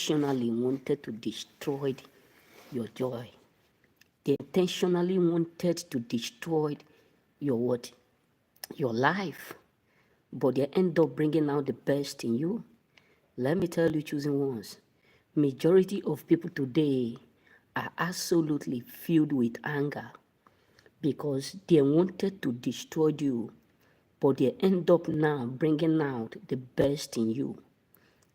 intentionally wanted to destroy your joy. They intentionally wanted to destroy your what? Your life. But they end up bringing out the best in you. Let me tell you, choosing ones, majority of people today are absolutely filled with anger because they wanted to destroy you, but they end up now bringing out the best in you.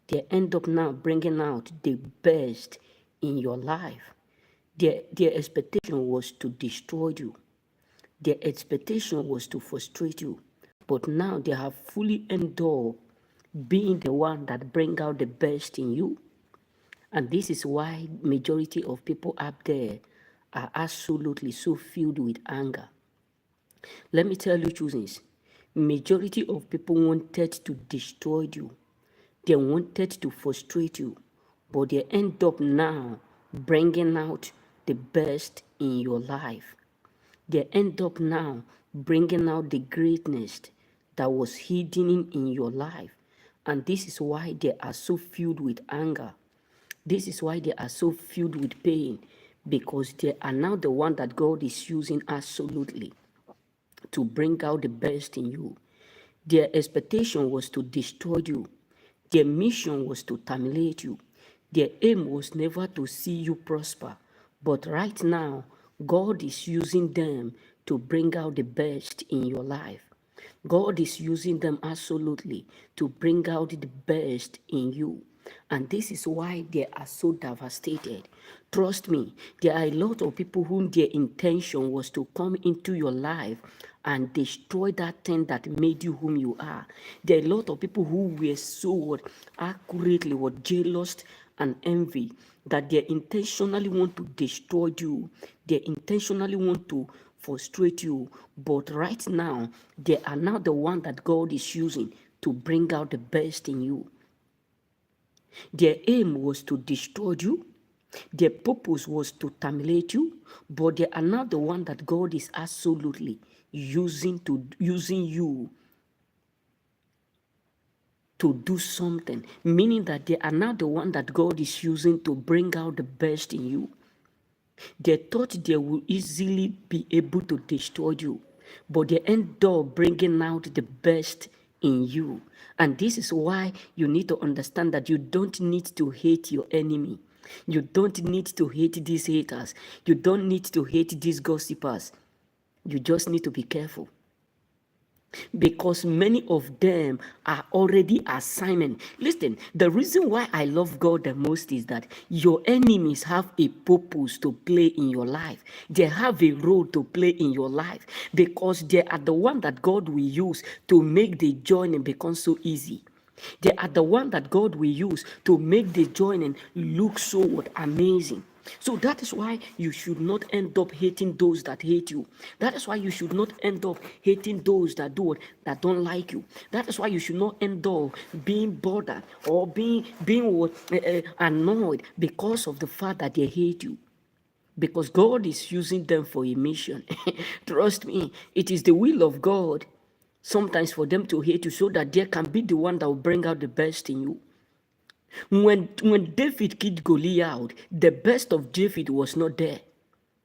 They end up now bringing out the best in your life. Their expectation was to destroy you. Their expectation was to frustrate you. But now they have fully endured being the one that bring out the best in you. And this is why majority of people up there are absolutely so filled with anger. Let me tell you, choosings, majority of people wanted to destroy you. They wanted to frustrate you, but they end up now bringing out the best in your life. They end up now bringing out the greatness that was hidden in your life. And this is why they are so filled with anger. This is why they are so filled with pain, because they are now the one that God is using absolutely to bring out the best in you. Their expectation was to destroy you. Their mission was to terminate you. Their aim was never to see you prosper. But right now, God is using them to bring out the best in your life. God is using them absolutely to bring out the best in you. And this is why they are so devastated. Trust me, there are a lot of people whom their intention was to come into your life and destroy that thing that made you whom you are. There are a lot of people who were so accurately jealous and envy that they intentionally want to destroy you. They intentionally want to frustrate you. But right now, they are now the one that God is using to bring out the best in you. Their aim was to destroy you. Their purpose was to terminate you, but they are now the one that God is absolutely using you to do something, meaning that they are now the one that God is using to bring out the best in you. They thought they would easily be able to destroy you, but they end up bringing out the best in you. And this is why you need to understand that you don't need to hate your enemy. You don't need to hate these haters. You don't need to hate these gossipers. You just need to be careful, because many of them are already assignment. Listen, the reason why I love God the most is that your enemies have a purpose to play in your life. They have a role to play in your life, because they are the one that God will use to make the journey become so easy. They are the one that God will use to make the joining look so amazing. So that is why you should not end up hating those that hate you. That is why you should not end up hating those that that don't like you. That is why you should not end up being bothered or being annoyed because of the fact that they hate you. Because God is using them for a mission. Trust me, it is the will of God sometimes for them to hate you so that they can be the one that will bring out the best in you. When David killed Goliath, the best of David was not there.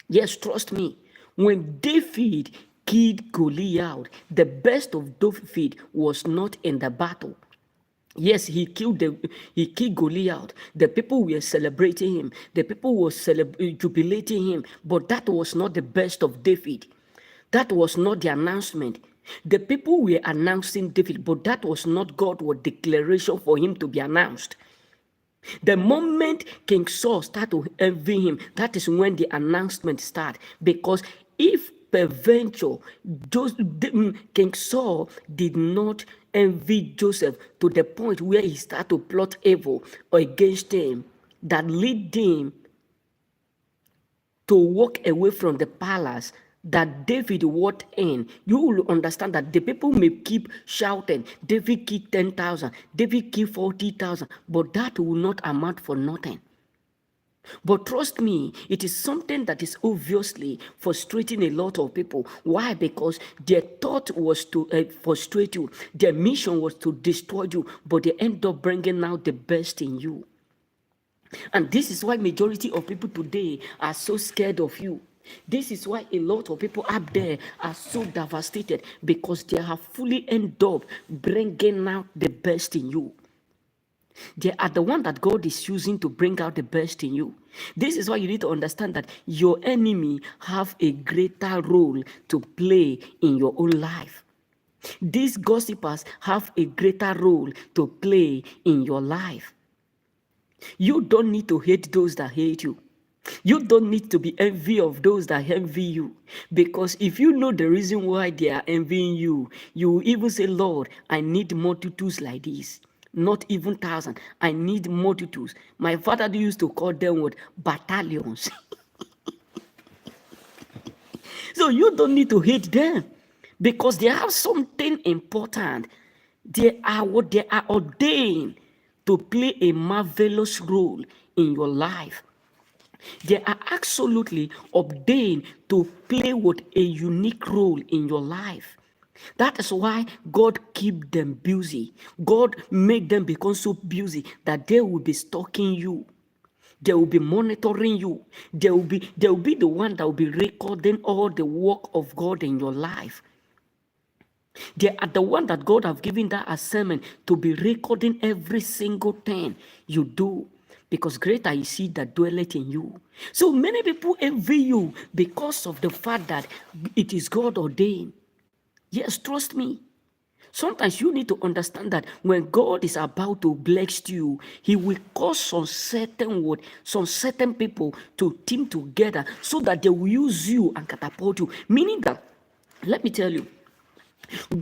Yes, trust me. When David killed Goliath, the best of David was not in the battle. Yes, he killed Goliath. The people were celebrating him. The people were jubilating him. But that was not the best of David. That was not the announcement. The people were announcing David, but that was not God's declaration for him to be announced. The moment King Saul started to envy him, that is when the announcement started. Because if peradventure King Saul did not envy Joseph to the point where he started to plot evil against him, that lead him to walk away from the palace that David walked in, you will understand that the people may keep shouting, David killed 10,000, David killed 40,000, but that will not amount for nothing. But trust me, it is something that is obviously frustrating a lot of people. Why? Because their thought was to frustrate you. Their mission was to destroy you, but they end up bringing out the best in you. And this is why majority of people today are so scared of you. This is why a lot of people up there are so devastated, because they have fully ended up bringing out the best in you. They are the one that God is using to bring out the best in you. This is why you need to understand that your enemy have a greater role to play in your own life. These gossipers have a greater role to play in your life. You don't need to hate those that hate you. You don't need to be envy of those that envy you. Because if you know the reason why they are envying you, you will even say, Lord, I need multitudes like this. Not even thousand. I need multitudes. My father used to call them what? Battalions. So you don't need to hate them, because they have something important. They are what they are ordained to play a marvelous role in your life. They are absolutely ordained to play with a unique role in your life. That is why God keep them busy. God make them become so busy that they will be stalking you. They will be monitoring you. They will be the one that will be recording all the work of God in your life. They are the one that God have given that assignment to be recording every single thing you do, because greater is he that dwelleth in you. So many people envy you because of the fact that it is God ordained. Yes, trust me. Sometimes you need to understand that when God is about to bless you, he will cause some certain people to team together so that they will use you and catapult you. Meaning that, let me tell you,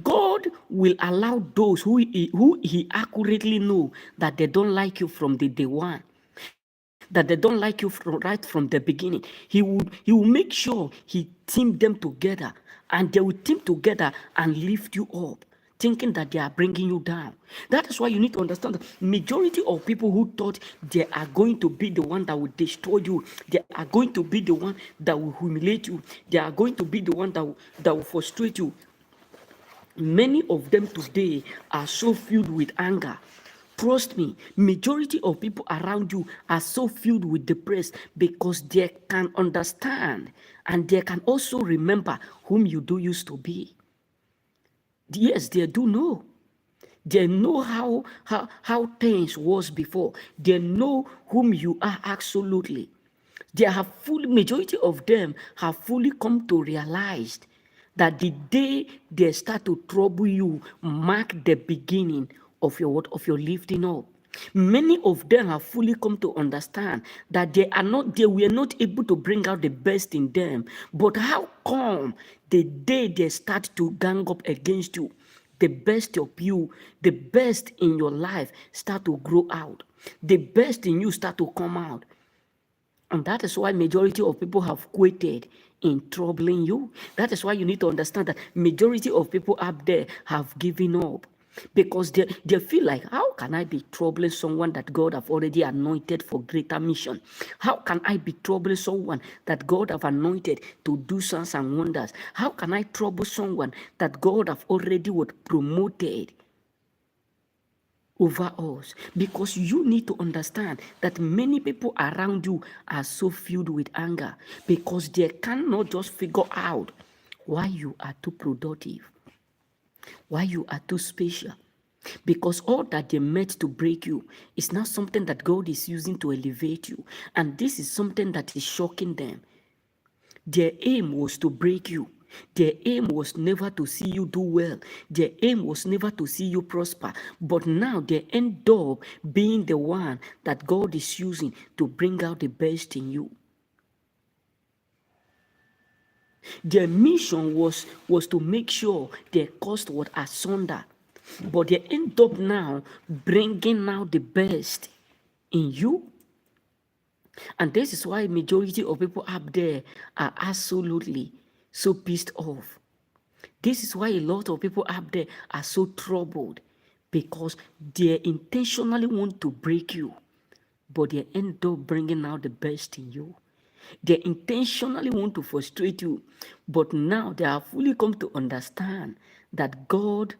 God will allow those who he accurately know that they don't like you from the day one, that they don't like you right from the beginning. He will make sure he team them together, and they will team together and lift you up, thinking that they are bringing you down. That is why you need to understand that majority of people who thought they are going to be the one that will destroy you, they are going to be the one that will humiliate you, they are going to be the one that will frustrate you. Many of them today are so filled with anger. Trust me, majority of people around you are so filled with depression because they can understand and they can also remember whom you do used to be. Yes, they do know. They know how things was before. They know whom you are absolutely. Majority of them have fully come to realize that the day they start to trouble you mark the beginning of your lifting up. Many of them have fully come to understand that they were not able to bring out the best in them. But how come the day they start to gang up against you, the best of you, the best in your life start to grow out, the best in you start to come out? And that is why majority of people have quitted in troubling you. That is why you need to understand that majority of people up there have given up, because they feel like, how can I be troubling someone that God have already anointed for greater mission? How can I be troubling someone that God have anointed to do signs and wonders? How can I trouble someone that God have already promoted over us? Because you need to understand that many people around you are so filled with anger because they cannot just figure out why you are too productive, why you are too special. Because all that they meant to break you is not something that God is using to elevate you. And this is something that is shocking them. Their aim was to break you. Their aim was never to see you do well. Their aim was never to see you prosper. But now they end up being the one that God is using to bring out the best in you. Their mission was to make sure their cost was asunder. But they end up now bringing out the best in you. And this is why majority of people up there are absolutely so pissed off. This is why a lot of people up there are so troubled, because they intentionally want to break you, but they end up bringing out the best in you. They intentionally want to frustrate you, but now they have fully come to understand that God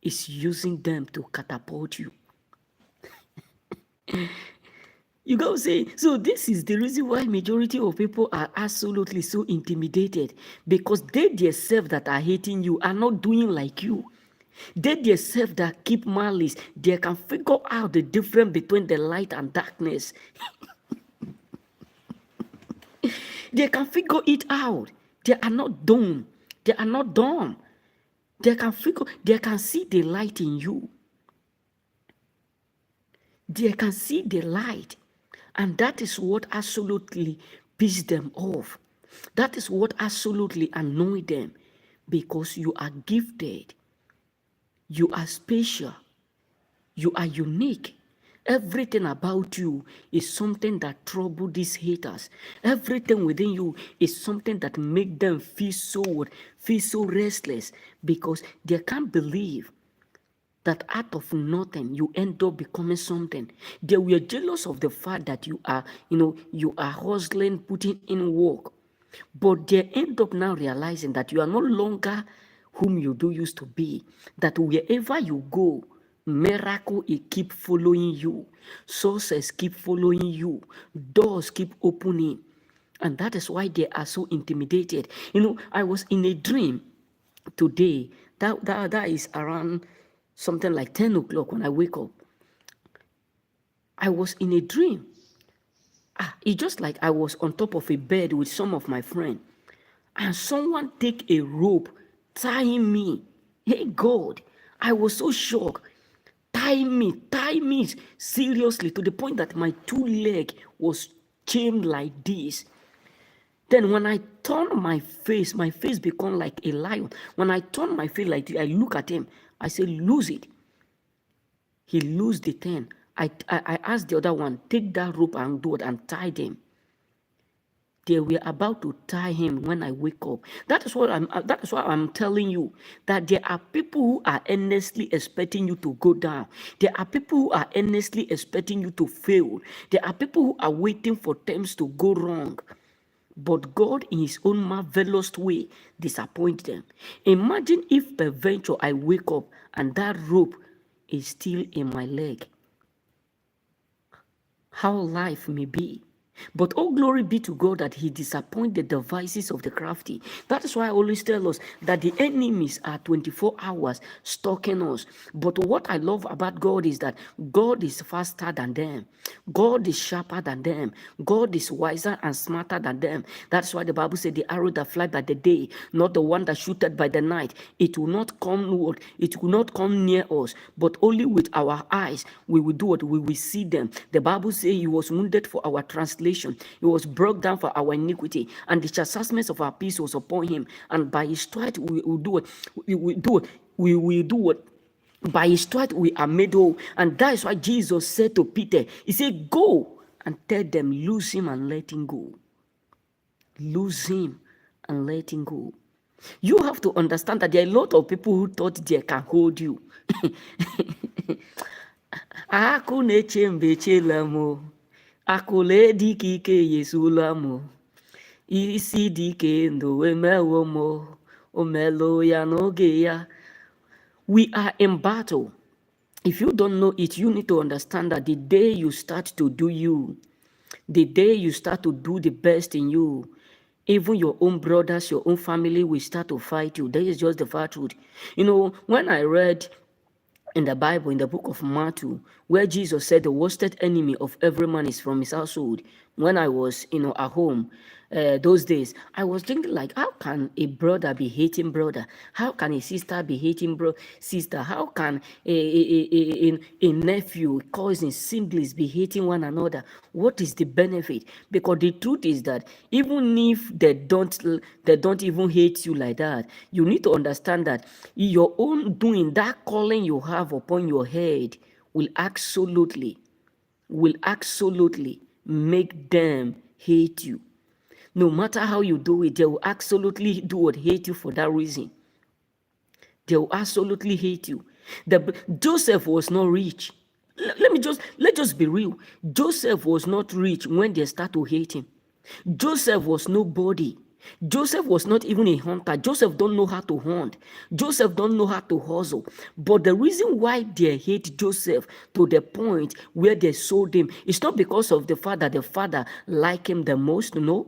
is using them to catapult you. You go say, so this is the reason why majority of people are absolutely so intimidated, because they themselves that are hating you are not doing like you. They themselves that keep malice, they can figure out the difference between the light and darkness. They can figure it out. They are not dumb. They are not dumb. They can see the light in you. They can see the light. And that is what absolutely pisses them off. That is what absolutely annoys them, because you are gifted. You are special. You are unique. Everything about you is something that troubles these haters. Everything within you is something that makes them feel so restless, because they can't believe that out of nothing you end up becoming something. They were jealous of the fact that you are hustling, putting in work. But they end up now realizing that you are no longer whom you do used to be. That wherever you go, miracle it keep following you, sources keep following you, doors keep opening. And that is why they are so intimidated. I was in a dream today. That is around something like 10 o'clock when I wake up. I was in a dream. It's just like I was on top of a bed with some of my friends, and someone take a rope tying me. Hey God, I was so shocked. Tie me seriously, to the point that my two legs was chained like this. Then when I turn my face become like a lion. When I turn my face like this, I look at him. I say, lose it. He lose the thing. I asked the other one, take that rope and do it and tie them. They were about to tie him when I wake up. That is why I'm telling you that there are people who are earnestly expecting you to go down. There are people who are earnestly expecting you to fail. There are people who are waiting for things to go wrong. But God, in his own marvelous way, disappoints them. Imagine if peradventure I wake up and that rope is still in my leg. How life may be. But all glory be to God that he disappoints the devices of the crafty. That is why I always tell us that the enemies are 24 hours stalking us. But what I love about God is that God is faster than them. God is sharper than them. God is wiser and smarter than them. That's why the Bible said the arrow that flies by the day, not the one that shooteth by the night, it will not come near us, but only with our eyes we will do what we will see them. The Bible says he was wounded for our translation. He was broke down for our iniquity, and the chastisement of our peace was upon him. And by his stripes we will do it. We will do it. By his stripes we are made whole. And that is why Jesus said to Peter, he said, go and tell them, lose him and let him go. Lose him and let him go. You have to understand that there are a lot of people who thought they can hold you. Aku neche chelamo. Akule dikike yesulamo. Isi dike ndo emewomo. Omelo ya nogeya. We are in battle. If you don't know it, you need to understand that the day you start to do you, the day you start to do the best in you, even your own brothers, your own family will start to fight you. That is just the far truth. When I read in the Bible, in the book of Matthew, where Jesus said the worst enemy of every man is from his household. When I was, at home, those days, I was thinking like, how can a brother be hating brother? How can a sister be hating sister? How can a nephew, cousin, siblings be hating one another? What is the benefit? Because the truth is that even if they don't even hate you like that, you need to understand that your own doing, that calling you have upon your head will absolutely make them hate you. No matter how you do it, they will absolutely hate you for that reason. They will absolutely hate you. Joseph was not rich. Let's just be real. Joseph was not rich when they start to hate him. Joseph was nobody. Joseph was not even a hunter. Joseph don't know how to hunt. Joseph don't know how to hustle. But the reason why they hate Joseph to the point where they sold him is not because of the father liked him the most, no.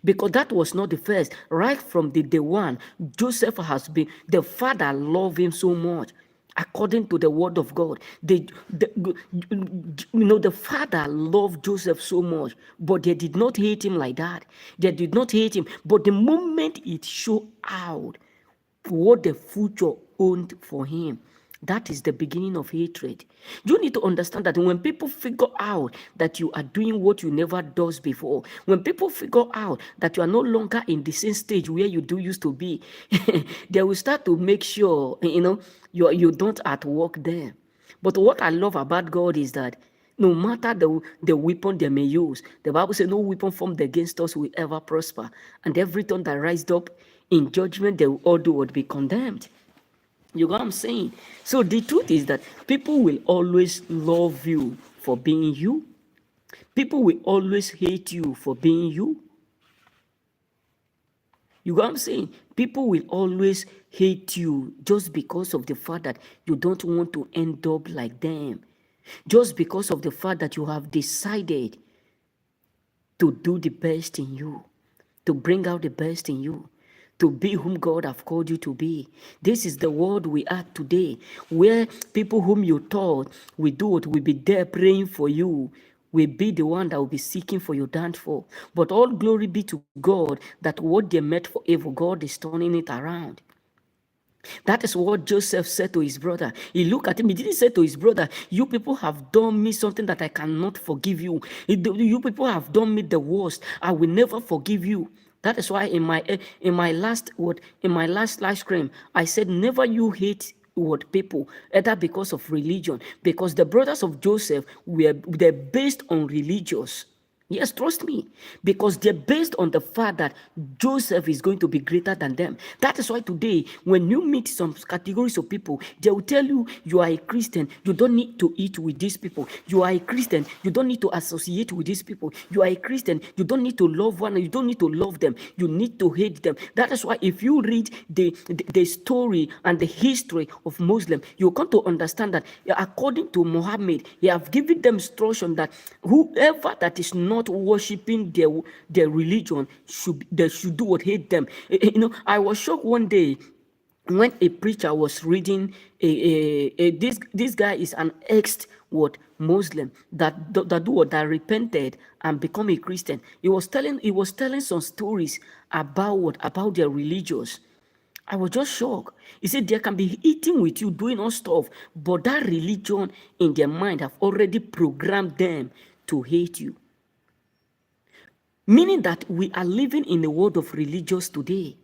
Because that was not the first. Right from the day one, Joseph has been, the father loved him so much. According to the word of God, the father loved Joseph so much, but they did not hate him like that. They did not hate him, but the moment it showed out what the future owned for him, that is the beginning of hatred. You need to understand that when people figure out that you are doing what you never does before, when people figure out that you are no longer in the same stage where you used to be, they will start to make sure, you don't at work there. But what I love about God is that no matter the weapon they may use, the Bible says no weapon formed against us will ever prosper. And every tongue that rised up in judgment, they will all would be condemned. You know what I'm saying? So the truth is that people will always love you for being you. People will always hate you for being you. You know what I'm saying? People will always hate you just because of the fact that you don't want to end up like them. Just because of the fact that you have decided to do the best in you, to bring out the best in you, to be whom God have called you to be. This is the world we are today, where people whom you thought will do it will be there praying for you, will be the one that will be seeking for your downfall. But all glory be to God that what they meant for evil, God is turning it around. That is what Joseph said to his brother. He looked at him. He didn't say to his brother, you people have done me something that I cannot forgive you. You people have done me the worst. I will never forgive you. That is why in my last live stream, I said, never you hate people, either because of religion, because the brothers of Joseph they're based on religious. Yes, trust me, because they're based on the fact that Joseph is going to be greater than them. That is why today, when you meet some categories of people, they will tell you, you are a Christian, you don't need to eat with these people. You are a Christian, you don't need to associate with these people. You are a Christian, you don't need to love one, you don't need to love them, you need to hate them. That is why if you read the story and the history of Muslim, you come to understand that according to Muhammad, he have given them instruction that whoever that is not worshiping their religion should do what, hate them. I was shocked one day when a preacher was reading this guy is an Muslim that repented and become a Christian. He was telling some stories about their religions. I was just shocked. He said they can be eating with you, doing all stuff, but that religion in their mind have already programmed them to hate you. Meaning that we are living in a world of religious today,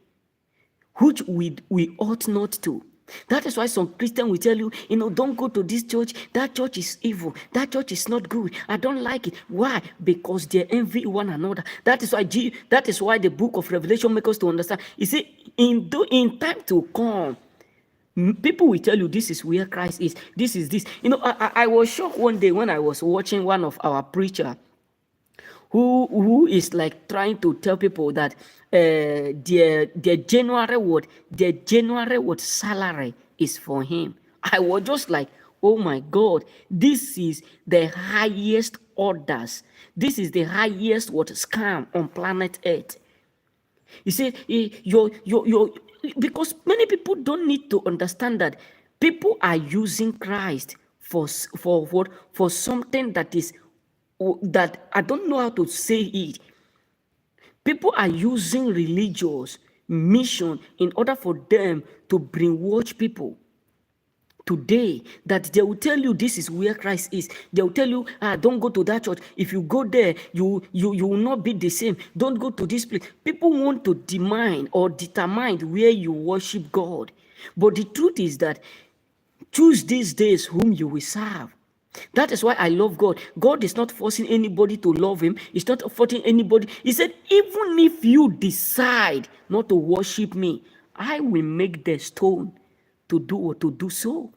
which we ought not to. That is why some Christian will tell you, don't go to this church. That church is evil. That church is not good. I don't like it. Why? Because they envy one another. That is why the book of Revelation makes us to understand. You see, in time to come, people will tell you this is where Christ is. This is this. I was shocked one day when I was watching one of our preacher who is like trying to tell people that their January salary is for him. I was just like, oh my God, this is the highest orders. This is the highest scam on planet Earth. You see, because many people don't need to understand that people are using Christ for something that is that I don't know how to say it. People are using religious mission in order for them to brainwash people. Today, that they will tell you this is where Christ is. They will tell you, don't go to that church. If you go there, you will not be the same. Don't go to this place. People want to determine where you worship God. But the truth is that choose these days whom you will serve. That is why I love God. God is not forcing anybody to love him. He's not forcing anybody. He said, even if you decide not to worship me, I will make the stone to do so.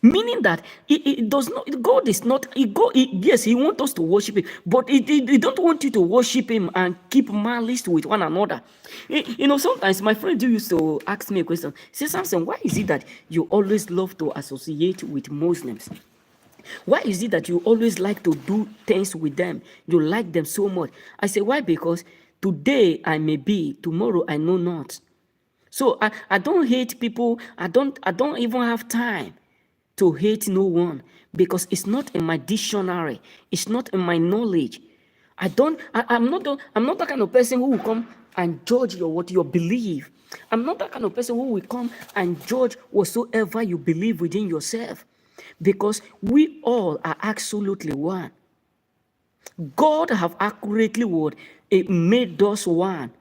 Meaning that it does not, God is not, yes, He wants us to worship Him, but He don't want you to worship Him and keep malice with one another. Sometimes my friend used to ask me a question. Say, Samson, why is it that you always love to associate with Muslims? Why is it that you always like to do things with them? You like them so much. I say, why? Because today I may be, tomorrow I know not. So I don't hate people. I don't even have time to hate no one, because it's not in my dictionary. It's not in my knowledge. I'm not that kind of person who will come and judge what you believe. I'm not that kind of person who will come and judge whatsoever you believe within yourself, because we all are absolutely one. God have accurately made us one.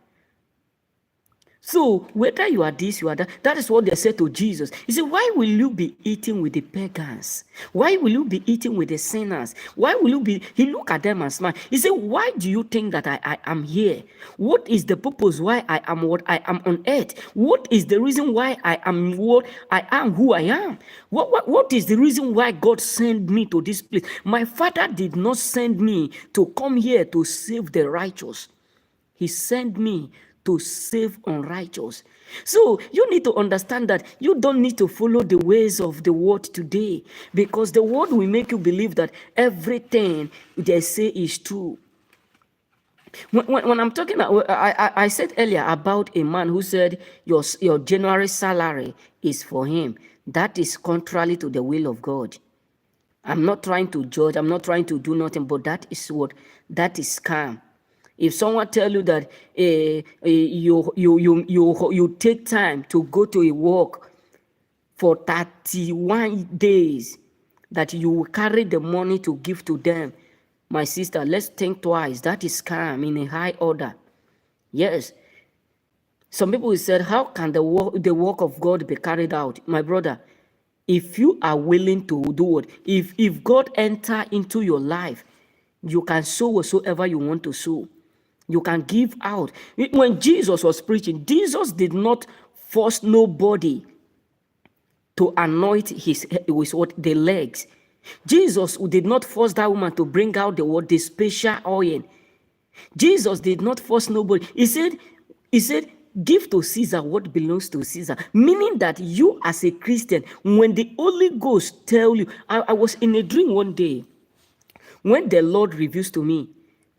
So whether you are this, you are that, that is what they said to Jesus. He said, why will you be eating with the pagans? Why will you be eating with the sinners? Why will you be, he looked at them and smiled. He said, why do you think that I am here? What is the purpose why I am what I am on earth? What is the reason why I am what I am who I am? What is the reason why God sent me to this place? My Father did not send me to come here to save the righteous. He sent me to save unrighteous. So you need to understand that you don't need to follow the ways of the world today, because the world will make you believe that everything they say is true. When I'm talking, I said earlier about a man who said your January salary is for him. That is contrary to the will of God. I'm not trying to judge. I'm not trying to do nothing, but that is scam. If someone tell you that you take time to go to a work for 31 days, that you will carry the money to give to them, my sister, let's think twice. That is scam in a high order. Yes. Some people said, how can the work of God be carried out? My brother, if you are willing to do it, if God enter into your life, you can sow whatsoever you want to sow. You can give out. When Jesus was preaching, Jesus did not force nobody to anoint the legs. Jesus did not force that woman to bring out the special oil. Jesus did not force nobody. He said, give to Caesar what belongs to Caesar. Meaning that you as a Christian, when the Holy Ghost tell you, I was in a dream one day, when the Lord reveals to me,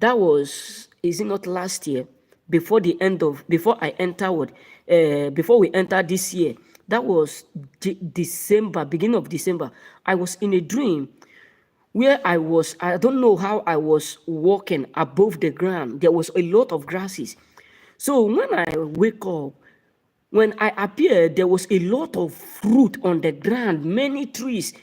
that was, is it not last year, before I entered, before we entered this year, that was December, beginning of December, I was in a dream where I don't know how I was walking above the ground. There was a lot of grasses. So when I wake up, when I appeared, there was a lot of fruit on the ground, many trees.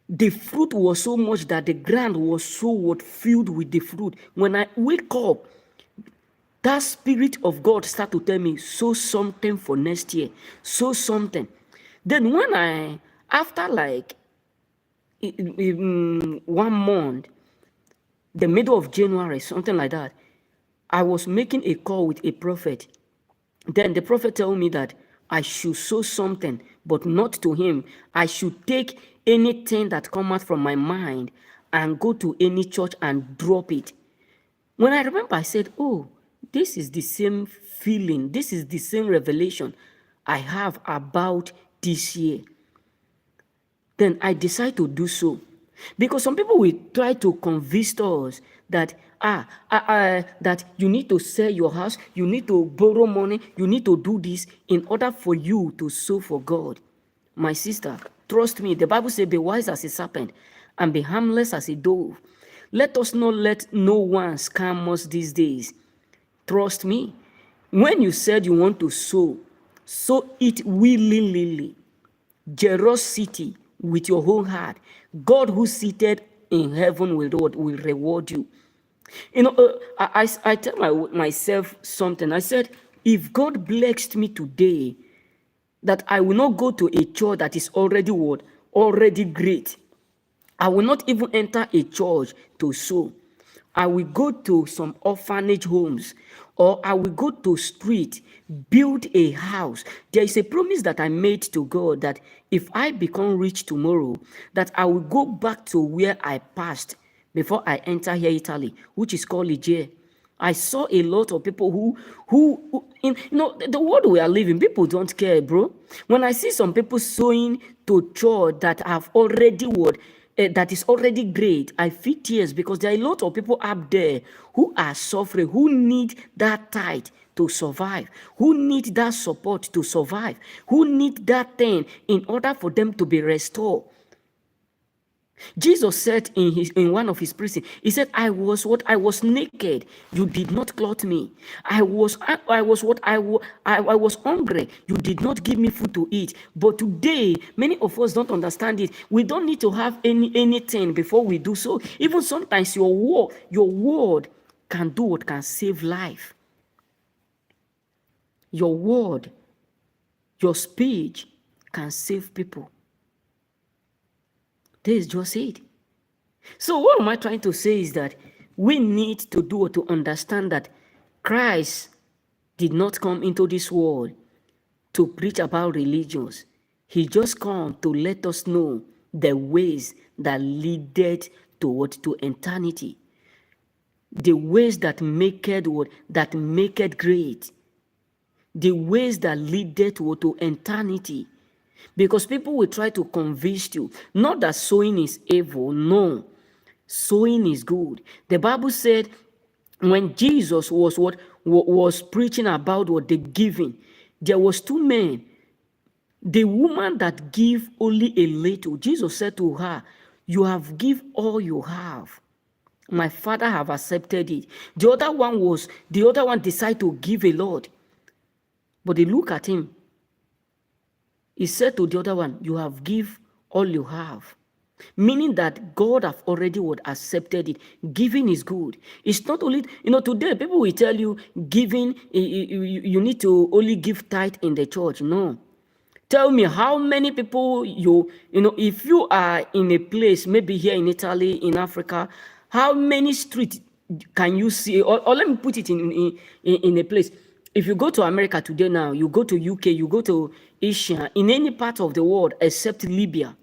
The fruit was so much that the ground was so filled with the fruit. When I wake up, that Spirit of God start to tell me, sow something for next year, sow something. Then when after like 1 month, the middle of January, something like that, I was making a call with a prophet. Then the prophet told me that I should sow something, but not to him. I should take anything that come out from my mind and go to any church and drop it. When I remember, I said, oh, this is the same feeling. This is the same revelation I have about this year. Then I decide to do so. Because some people will try to convince us that that you need to sell your house, you need to borrow money, you need to do this in order for you to sow for God. My sister, trust me, the Bible says, be wise as a serpent and be harmless as a dove. Let us not let no one scam us these days. Trust me. When you said you want to sow it willingly, generosity with your whole heart. God who seated in heaven will reward you. I tell myself something. I said, if God blessed me today, that I will not go to a church that is already great. I will not even enter a church to sow. I will go to some orphanage homes, or I will go to street, build a house. There is a promise that I made to God that if I become rich tomorrow, that I will go back to where I passed before I enter here Italy, which is called Ligier. I saw a lot of people who in the world we are living, people don't care, bro. When I see some people sowing to church that have already that is already great, I feel tears because there are a lot of people up there who are suffering, who need that tithe to survive, who need that support to survive, who need that thing in order for them to be restored. Jesus said in one of his preaching, he said, I was naked, you did not clothe me. I was hungry, you did not give me food to eat. But today, many of us don't understand it. We don't need to have anything before we do so. Even sometimes your word can do what can save life. Your word, your speech can save people. This is just it. So what am I trying to say is that we need to understand that Christ did not come into this world to preach about religions. He just come to let us know the ways that leaded to eternity. The ways that make it great. The ways that leaded to eternity. Because people will try to convince you, not that sowing is evil, no. Sowing is good. The Bible said when Jesus was preaching about the giving, there was two men. The woman that gave only a little, Jesus said to her, you have give all you have. My Father have accepted it. The other one decided to give a lot. But they look at him. He said to the other one, you have give all you have. Meaning that God have already accepted it. Giving is good. It's not only, today people will tell you giving, you need to only give tithe in the church. No. Tell me how many people if you are in a place, maybe here in Italy, in Africa, how many streets can you see? Or let me put it in a place. If you go to America today now, you go to UK, you go to Asia, in any part of the world except Libya,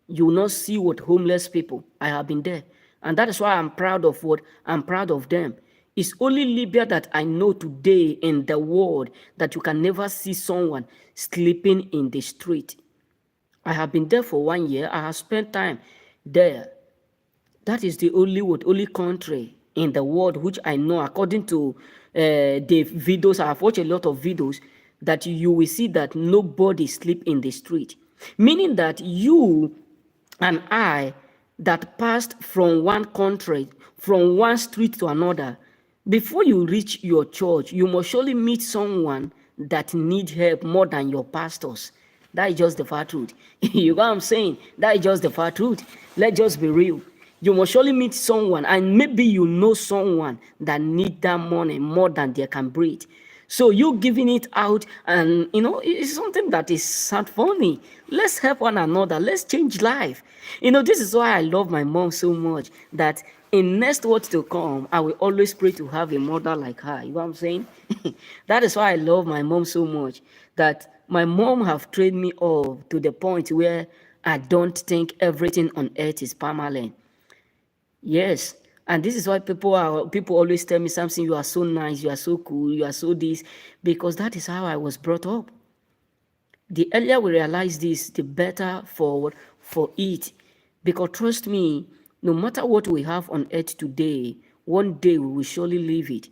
you will not see homeless people. I have been there. And that is why I'm proud of I'm proud of them. It's only Libya that I know today in the world that you can never see someone sleeping in the street. I have been there for 1 year. I have spent time there. That is the only country in the world which I know, according to the videos, I have watched a lot of videos, that you will see that nobody sleep in the street. Meaning that you and I that passed from one country, from one street to another, before you reach your church, you must surely meet someone that need help more than your pastors. That is just the far truth. You know what I'm saying? That is just the far truth. Let's just be real. You must surely meet someone, and maybe you know someone that need that money more than they can breathe. So you giving it out, and it's something that is not funny. Let's help one another. Let's change life. This is why I love my mom so much, that in next words to come, I will always pray to have a mother like her. You know what I'm saying? That is why I love my mom so much, that my mom have trained me up to the point where I don't think everything on earth is permanent. Yes. And this is why people always tell me, something, you are so nice, you are so cool, you are so this, because that is how I was brought up. The earlier we realize this, the better for it. Because trust me, no matter what we have on earth today, one day we will surely leave it.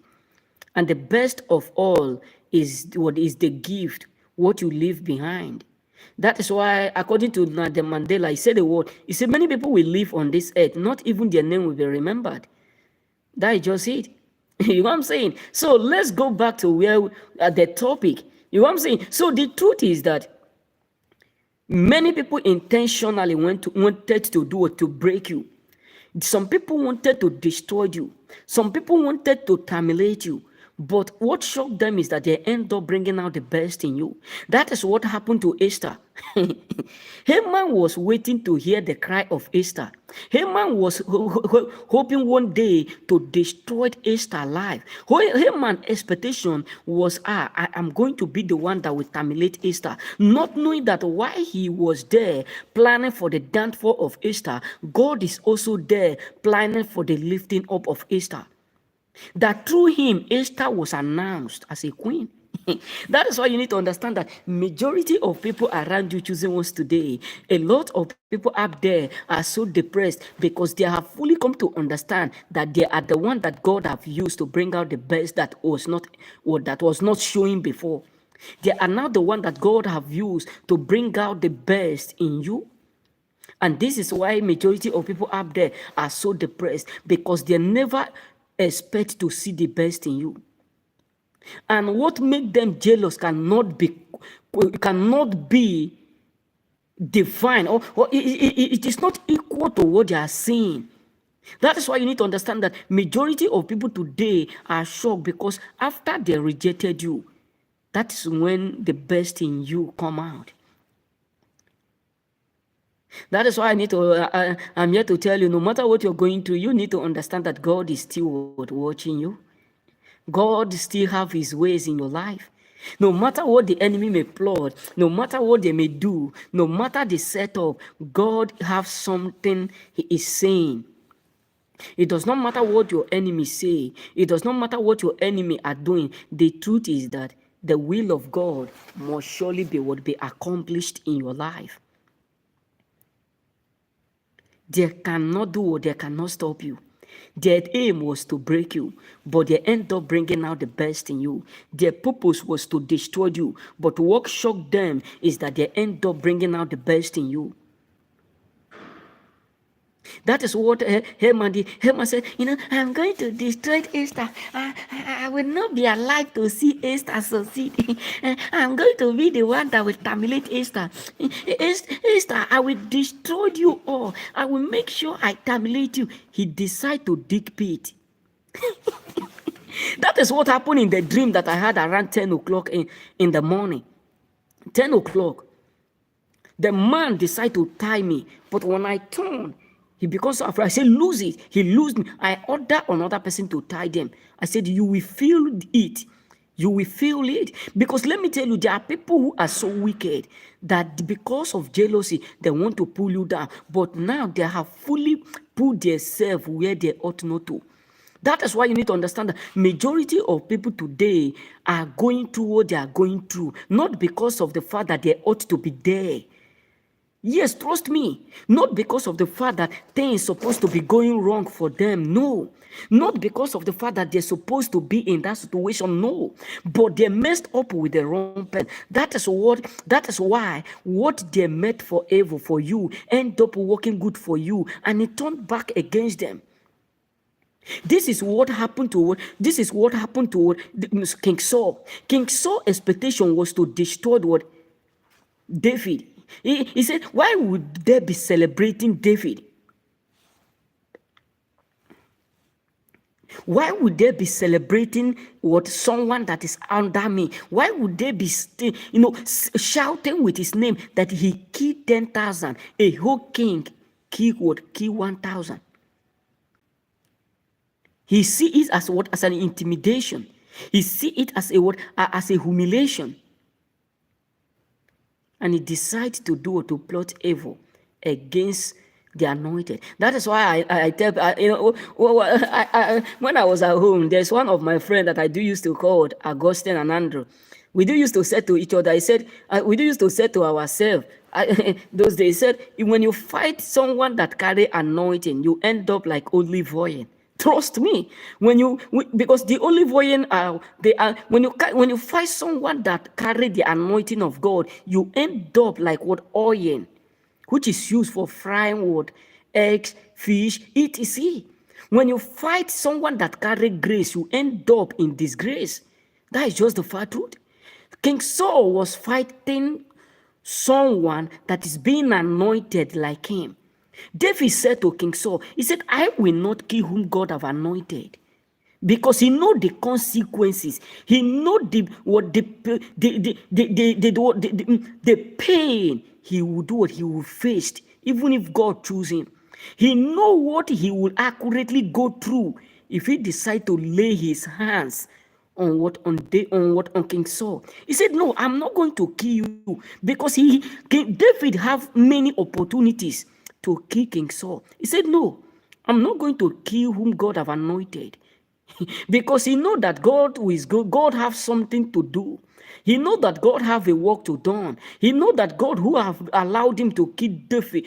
And the best of all is what is the gift, what you leave behind. That is why, according to Nelson Mandela, he said the word. He said many people will live on this earth, not even their name will be remembered. That is just it. You know what I'm saying? So let's go back to where the topic. You know what I'm saying? So the truth is that many people intentionally wanted to do it to break you. Some people wanted to destroy you. Some people wanted to terminate you. But what shocked them is that they end up bringing out the best in you. That is what happened to Esther. Haman was waiting to hear the cry of Esther. Haman was hoping one day to destroy Esther alive. Haman's expectation was, I am going to be the one that will terminate Esther. Not knowing that while he was there planning for the downfall of Esther, God is also there planning for the lifting up of Esther. That through him, Esther was announced as a queen. That is why you need to understand that majority of people around you choosing ones today, a lot of people up there are so depressed because they have fully come to understand that they are the one that God have used to bring out the best that was not showing before. They are now the one that God have used to bring out the best in you. And this is why majority of people up there are so depressed, because they never expect to see the best in you. And what makes them jealous cannot be defined, or it is not equal to what they are seeing. That is why you need to understand that majority of people today are shocked because after they rejected you, that is when the best in you come out. That is why I'm here to tell you, no matter what you're going through, you need to understand that God is still watching you. God still have his ways in your life. No matter what the enemy may plot, no matter what they may do, no matter the setup, God have something he is saying. It does not matter what your enemy say. It does not matter what your enemy are doing. The truth is that the will of God must surely be accomplished in your life. They cannot do what they cannot stop you. Their aim was to break you, but they end up bringing out the best in you. Their purpose was to destroy you, but what shocked them is that they end up bringing out the best in you. That is what Haman did. Haman said, I'm going to destroy Esther. I will not be alive to see Esther succeed. I'm going to be the one that will terminate Esther. Esther, I will destroy you all. I will make sure I terminate you. He decided to dig pit. That is what happened in the dream that I had around 10 o'clock in the morning. 10 o'clock. The man decided to tie me. But when I turned, he becomes so afraid. I said, lose it. He loosed me. I ordered another person to tie them. I said, you will feel it. You will feel it. Because let me tell you, there are people who are so wicked that because of jealousy, they want to pull you down. But now they have fully put themselves where they ought not to. That is why you need to understand that majority of people today are going through what they are going through, not because of the fact that they ought to be there. Yes, trust me, not because of the fact that things are supposed to be going wrong for them, no. Not because of the fact that they're supposed to be in that situation, no. But they messed up with the wrong person. That is why what they meant for evil for you end up working good for you, and it turned back against them. This is what happened to King Saul. King Saul's expectation was to destroy David. He said, why would they be celebrating David? Why would they be celebrating someone that is under me? Why would they be shouting with his name that he killed 10,000? A whole king kill 1,000. He see it as as an intimidation. He see it as a humiliation. And he decides to plot evil against the anointed. That is why I tell when I was at home, there's one of my friends that I do used to call Augustine and Andrew. We do used to say to each other, I said, we do used to say to ourselves, those days, said, when you fight someone that carry anointing, you end up like olive oil. Trust me, because the olive oil when you fight someone that carry the anointing of God, you end up like oil, which is used for frying eggs, fish, etc. When you fight someone that carry grace, you end up in disgrace. That is just the far truth. King Saul was fighting someone that is being anointed like him. David said to King Saul, he said, I will not kill whom God have anointed. because he know the consequences. He know the pain he will do, what he will face, even if God choose him. He know what he will accurately go through if he decide to lay his hands on King Saul. He said, "No, I'm not going to kill you," because David have many opportunities to kill King Saul. He said, "No, I'm not going to kill whom God have anointed." Because he know that God is good. God have something to do. He know that God have a work to do. He know that God who have allowed him to kill David,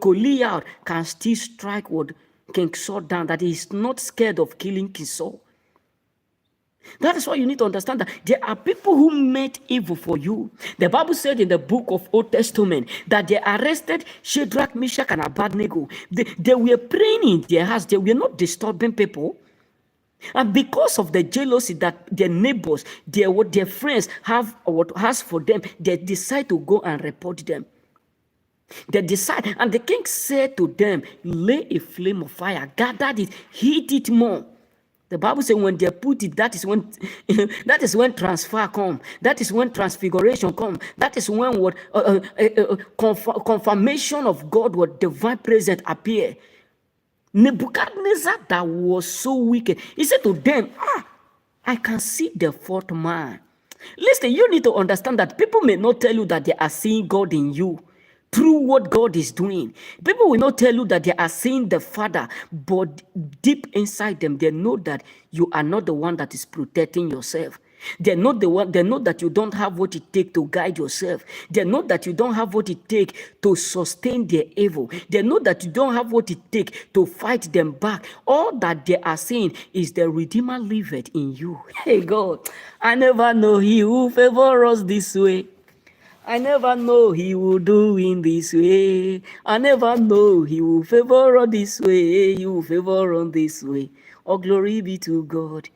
Goliath, can still strike what King Saul down. That he is not scared of killing King Saul. That is why you need to understand that there are people who meant evil for you. The Bible said in the book of Old Testament that they arrested Shadrach, Meshach, and Abednego. They were praying in their house. They were not disturbing people. And because of the jealousy that their neighbors, their friends have what has for them, they decide to go and report them. They decide, and the king said to them, "Lay a flame of fire, gather it, heat it more." The Bible says when they put it, that is when that is when transfer come. That is when transfiguration come. That is when what confirmation of God, what divine presence appear. Nebuchadnezzar, that was so wicked, he said to them, "I can see the fourth man." Listen, you need to understand that people may not tell you that they are seeing God in you through what God is doing. People will not tell you that they are seeing the Father, but deep inside them, they know that you are not the one that is protecting yourself. They're not the one. They know that you don't have what it takes to guide yourself. They know that you don't have what it takes to sustain their evil. They know that you don't have what it takes to fight them back. All that they are saying is the Redeemer liveth in you. Hey God, I never know he who favor us this way. I never know he will do in this way. I never know he will favor us this way. He will favor us this way. All glory be to God.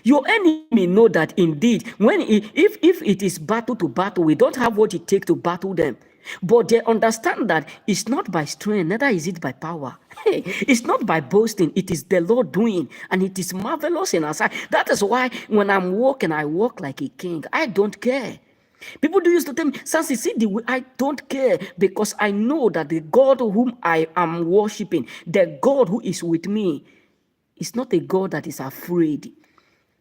Your enemy know that indeed, if it is battle to battle, we don't have what it takes to battle them. But they understand that it's not by strength, neither is it by power. Hey, it's not by boasting, it is the Lord doing, and it is marvelous in our sight. That is why when I'm walking, I walk like a king. I don't care. People do used to tell me, Sansi, see the way I don't care, because I know that the God whom I am worshiping, the God who is with me, is not a God that is afraid.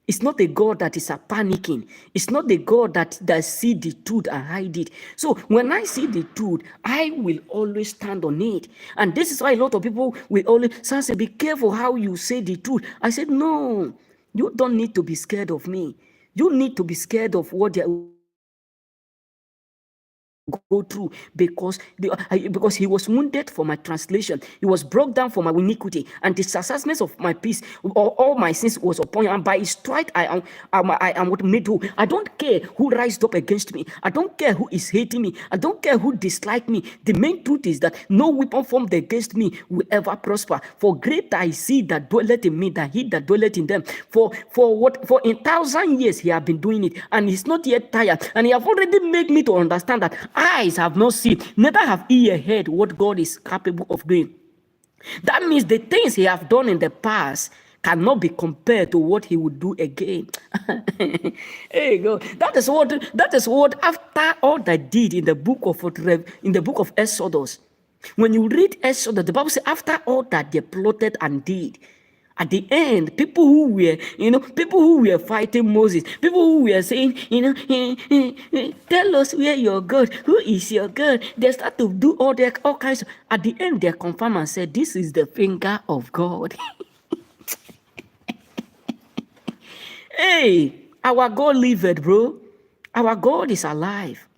It's not a God that is panicking. It's not the God that see the truth and hide it. So when I see the truth, I will always stand on it. And this is why a lot of people will always say, "Be careful how you say the truth." I said, "No, you don't need to be scared of me. You need to be scared of what they go through, because he was wounded for my translation, he was broke down for my iniquity, and the chastisement of my peace, all my sins was upon him, and by his stripes I am what made whole." I don't care who rised up against me. I don't care who is hating me. I don't care who dislike me. The main truth is that no weapon formed against me will ever prosper. For greater is he that dwelleth in me than he that dwelleth in them. For in 1,000 years he have been doing it, and he's not yet tired, and he have already made me to understand that eyes have not seen, neither have ear heard what God is capable of doing. That means the things he have done in the past cannot be compared to what he would do again. Hey God, that is what after all that did in the book of Exodus. When you read Exodus, the Bible says after all that they plotted and did, at the end, people who were fighting Moses, people who were saying, "Tell us where your God, who is your God?" They start to do all kinds. At the end, they confirm and said, "This is the finger of God." Hey, our God liveth, bro. Our God is alive.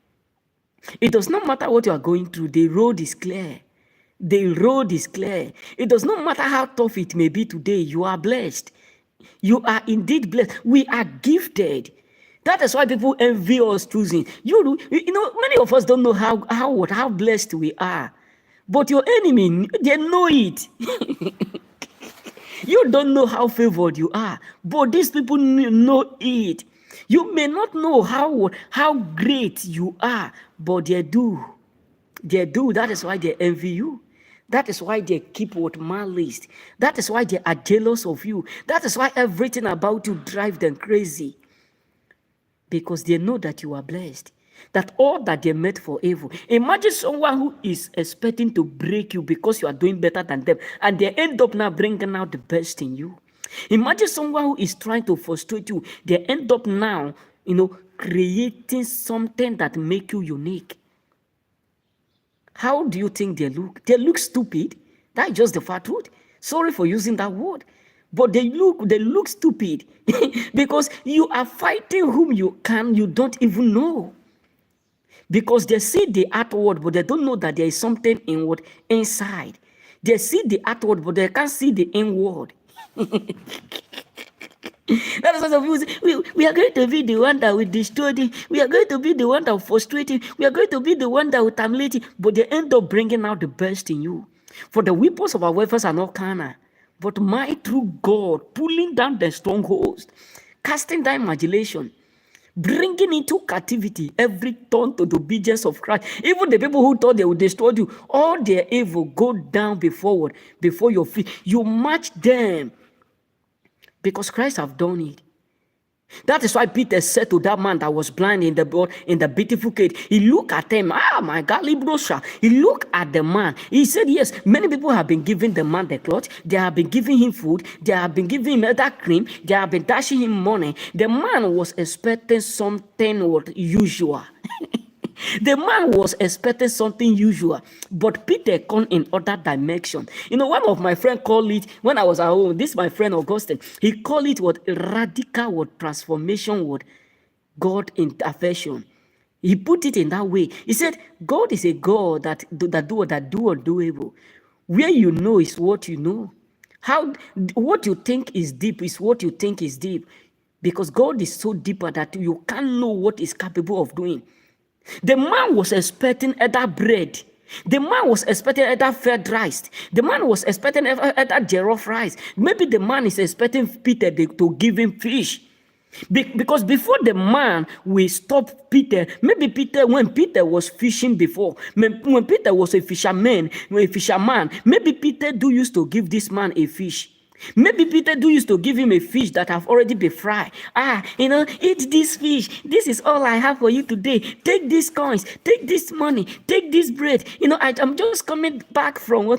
It does not matter what you are going through. The road is clear. The road is clear. It does not matter how tough it may be today. You are blessed. You are indeed blessed. We are gifted. That is why people envy us choosing. Many of us don't know how blessed we are. But your enemy, they know it. You don't know how favored you are, but these people know it. You may not know how great you are, but they do. They do. That is why they envy you. That is why they keep what malice. That is why they are jealous of you. That is why everything about you drives them crazy. Because they know that you are blessed. That all that they meant for evil. Imagine someone who is expecting to break you because you are doing better than them, and they end up now bringing out the best in you. Imagine someone who is trying to frustrate you. They end up now, creating something that make you unique. How do you think they look? They look stupid. That's just the fat truth. Sorry for using that word. But they look stupid because you are fighting whom you don't even know. Because they see the outward, but they don't know that there is something inward inside. They see the outward, but they can't see the inward. That is why some people say, we are going to be the one that will destroy it. We are going to be the one that will frustrate it. We are going to be the one that will terminate it. But they end up bringing out the best in you. For the weapons of our weapons are not carnal, but mighty through God, pulling down the strongholds, casting down imagination, bringing into captivity every thought to the obedience of Christ. Even the people who thought they would destroy you, all their evil go down before your feet. You match them because Christ have done it. That is why Peter said to that man that was blind in the beautiful cave, he looked at him, my God, Librosha. He looked at the man. He said, yes, many people have been giving the man the cloth. They have been giving him food. They have been giving him other cream. They have been dashing him money. The man was expecting something usual. The man was expecting something usual, but Peter come in other dimension. One of my friends called it, when I was at home, this my friend Augustine, he called it what radical word transformation word, God intervention. He put it in that way. He said, God is a God that do undoable. Where you know is what you know. What you think is deep is what you think is deep. Because God is so deeper that you can't know what is capable of doing. The man was expecting other bread. The man was expecting other fried rice. The man was expecting other jollof rice. Maybe the man is expecting Peter to give him fish. Because before the man will stop Peter, maybe when Peter was fishing before, when Peter was a fisherman, maybe Peter used to give this man a fish. Maybe Peter used to give him a fish that have already been fried. Eat this fish. This is all I have for you today. Take these coins. Take this money. Take this bread. I'm just coming back from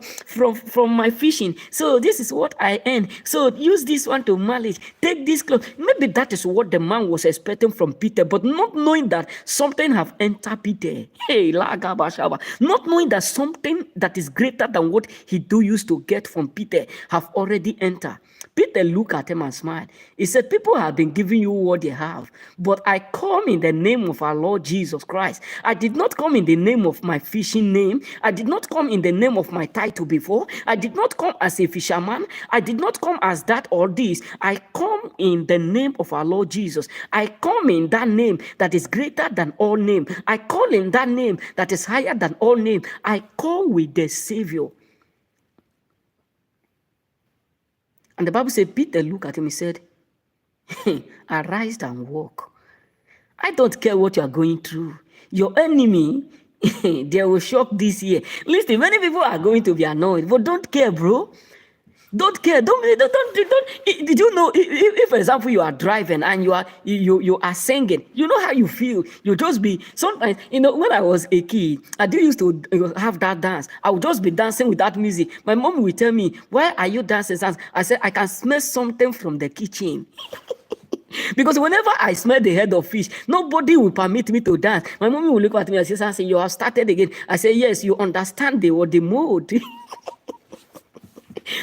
my fishing. So this is what I earn. So use this one to manage. Take this clothes. Maybe that is what the man was expecting from Peter, but not knowing that something have entered Peter. Hey, Lagabashaba. Not knowing that something that is greater than what he used to get from Peter have already entered. Peter looked at him and smiled. He said, people have been giving you what they have, but I come in the name of our Lord Jesus Christ. I did not come in the name of my fishing name. I did not come in the name of my title before. I did not come as a fisherman. I did not come as that or this. I come in the name of our Lord Jesus. I come in that name that is greater than all name. I call in that name that is higher than all name. I call with the Savior. And the Bible said, Peter looked at him and said, arise and walk. I don't care what you are going through. Your enemy, they will shock this year. Listen, many people are going to be annoyed, but don't care, bro. Don't care. Don't. Did you know? If, for example, you are driving and you are singing, you know how you feel. You just be sometimes. When I was a kid, I used to have that dance. I would just be dancing with that music. My mom would tell me, "Why are you dancing?" I said, "I can smell something from the kitchen." Because whenever I smell the head of fish, nobody will permit me to dance. My mommy will look at me and say, "You have started again." I say, "Yes, you understand the mode."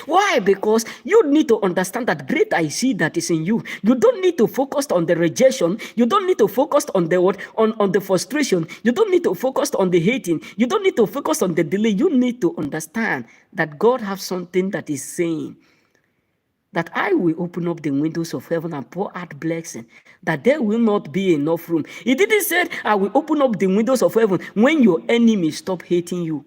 Why? Because you need to understand that great I see that is in you. You don't need to focus on the rejection. You don't need to focus on the on the frustration. You don't need to focus on the hating. You don't need to focus on the delay. You need to understand that God has something that is saying that I will open up the windows of heaven and pour out blessing, that there will not be enough room. He didn't say, I will open up the windows of heaven when your enemies stop hating you.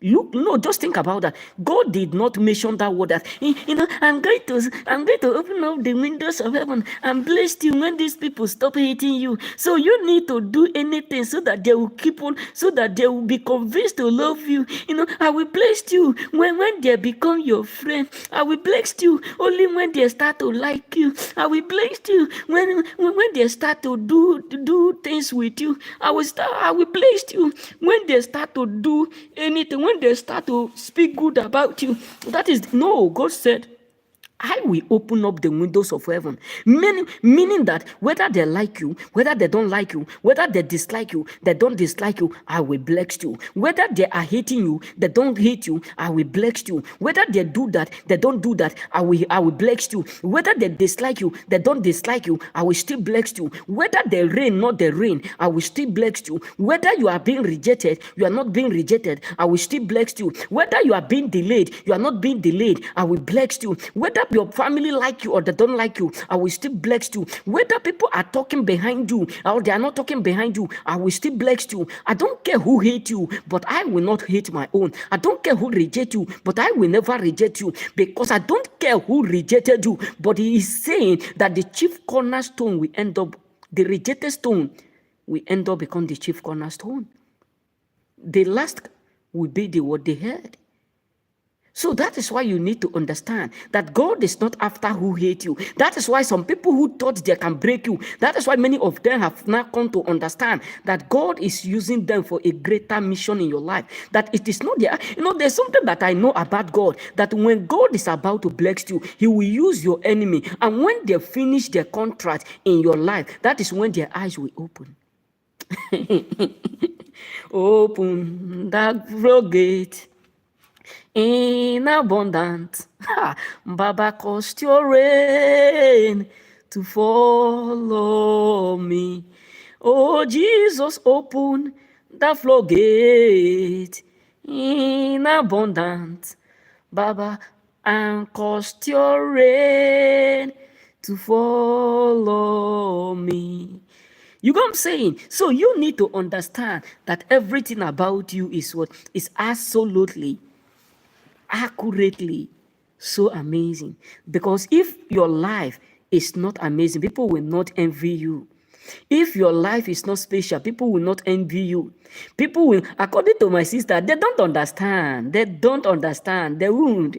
Look, no, just think about that. God did not mention that word that I'm going to open up the windows of heaven and bless you when these people stop hating you. So you need to do anything so that they will keep on, so that they will be convinced to love you. I will bless you when they become your friend. I will bless you only when they start to like you. I will bless you when they start to do things with you. I will bless you when they start to do anything, when they start to speak good about you. That is, no, God said, I will open up the windows of heaven. Meaning that whether they like you, whether they don't like you, whether they dislike you, they don't dislike you, I will bless you. Whether they are hating you, they don't hate you, I will bless you. Whether they do that, they don't do that, I will bless you. Whether they dislike you, they don't dislike you, I will still bless you. Whether they reign, not they reign, I will still bless you. Whether you are being rejected, you are not being rejected, I will still bless you. Whether you are being delayed, you are not being delayed, I will bless you. Whether your family like you or they don't like you, I will still bless you. Whether people are talking behind you or they are not talking behind you, I will still bless you. I don't care who hate you, but I will not hate my own. I don't care who reject you, but I will never reject you, because I don't care who rejected you. But he is saying that the chief cornerstone will end up, the rejected stone will end up become the chief cornerstone. The last will be the word they heard. So that is why you need to understand that God is not after who hate you. That is why some people who thought they can break you, that is why many of them have now come to understand that God is using them for a greater mission in your life. That it is not there. There's something that I know about God, that when God is about to bless you, he will use your enemy. And when they finish their contract in your life, that is when their eyes will open. Open that floodgate in abundance. Baba, cause your rain to follow me. Oh, Jesus, open the floodgate in abundance. Baba, and cause your rain to follow me. You know what I'm saying? So you need to understand that everything about you is what is absolutely, accurately so amazing. Because if your life is not amazing, people will not envy you. If your life is not special, people will not envy you. People will, according to my sister, they don't understand. They don't understand. They won't.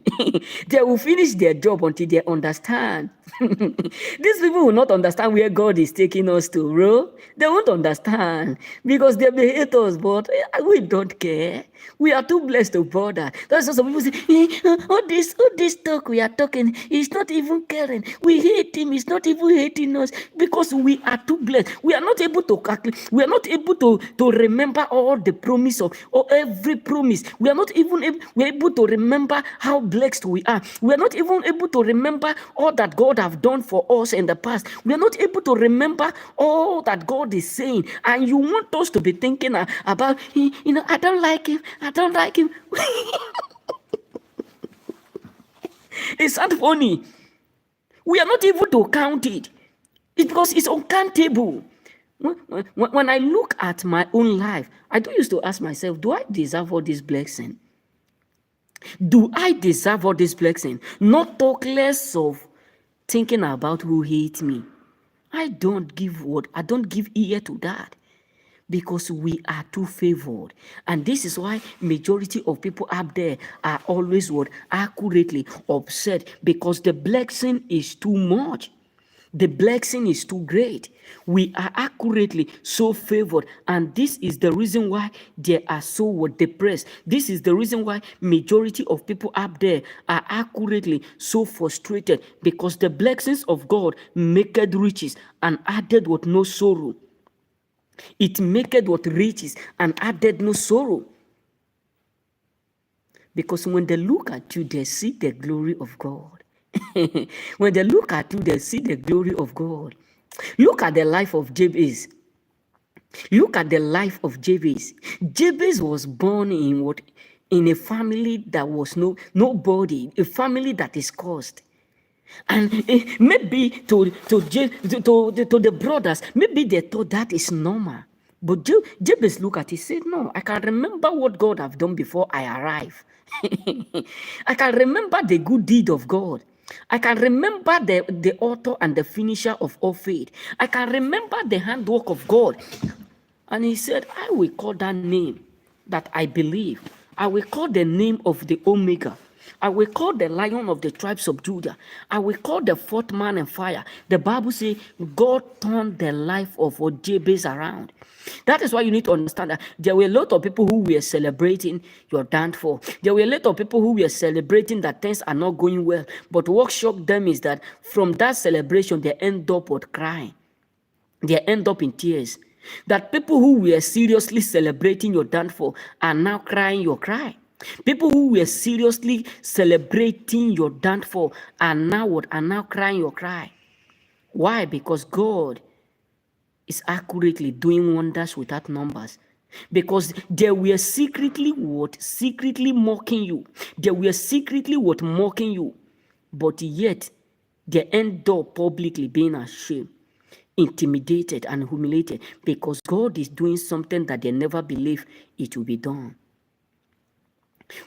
They will finish their job until they understand. These people will not understand where God is taking us to, bro. They won't understand because they may hate us, but we don't care. We are too blessed to bother. That's why some people say, all this talk we are talking, he's not even caring. We hate him, he's not even hating us, because we are too blessed. We are not able to calculate, we are not able to remember all the promise of, or every promise. We are not even able to remember how blessed we are. We are not even able to remember all that God have done for us in the past. We are not able to remember all that God is saying. And you want us to be thinking about, I don't like him. I don't like him. It's not funny. We are not able to count it. It's because it's uncountable. When I look at my own life, I do used to ask myself, do I deserve all this blessing? Do I deserve all this blessing? Not talk less of thinking about who hates me. I don't give ear to that. Because we are too favored. And this is why majority of people up there are always accurately upset, because the blessing is too much. The blessing is too great. We are accurately so favored, and this is the reason why they are so depressed. This is the reason why majority of people up there are accurately so frustrated, because the blessings of God maketh riches and added with no sorrow. It maketh what riches and added no sorrow. Because when they look at you, they see the glory of God. When they look at you, they see the glory of God. Look at the life of Jabez. Look at the life of Jabez. Jabez was born in a family that was nobody, a family that is cursed. And maybe to the brothers, maybe they thought that is normal. But Jabez looked at it, said, no, I can remember what God have done before I arrive. I can remember the good deed of God. I can remember the author and the finisher of all faith. I can remember the handwork of God. And he said, I will call that name that I believe. I will call the name of the Omega. I will call the Lion of the tribes of Judah. I will call the fourth man in fire. The Bible says God turned the life of Jabez around. That is why you need to understand that there were a lot of people who were celebrating your downfall. There were a lot of people who were celebrating that things are not going well. But what shocked them is that from that celebration, they end up with crying. They end up in tears. That people who were seriously celebrating your downfall are now crying your cry. People who were seriously celebrating your downfall are now what? Are now crying your cry. Why? Because God is accurately doing wonders without numbers. Because they were secretly what? Secretly mocking you. They were secretly what? Mocking you. But yet, they end up publicly being ashamed, intimidated and humiliated, because God is doing something that they never believed it will be done.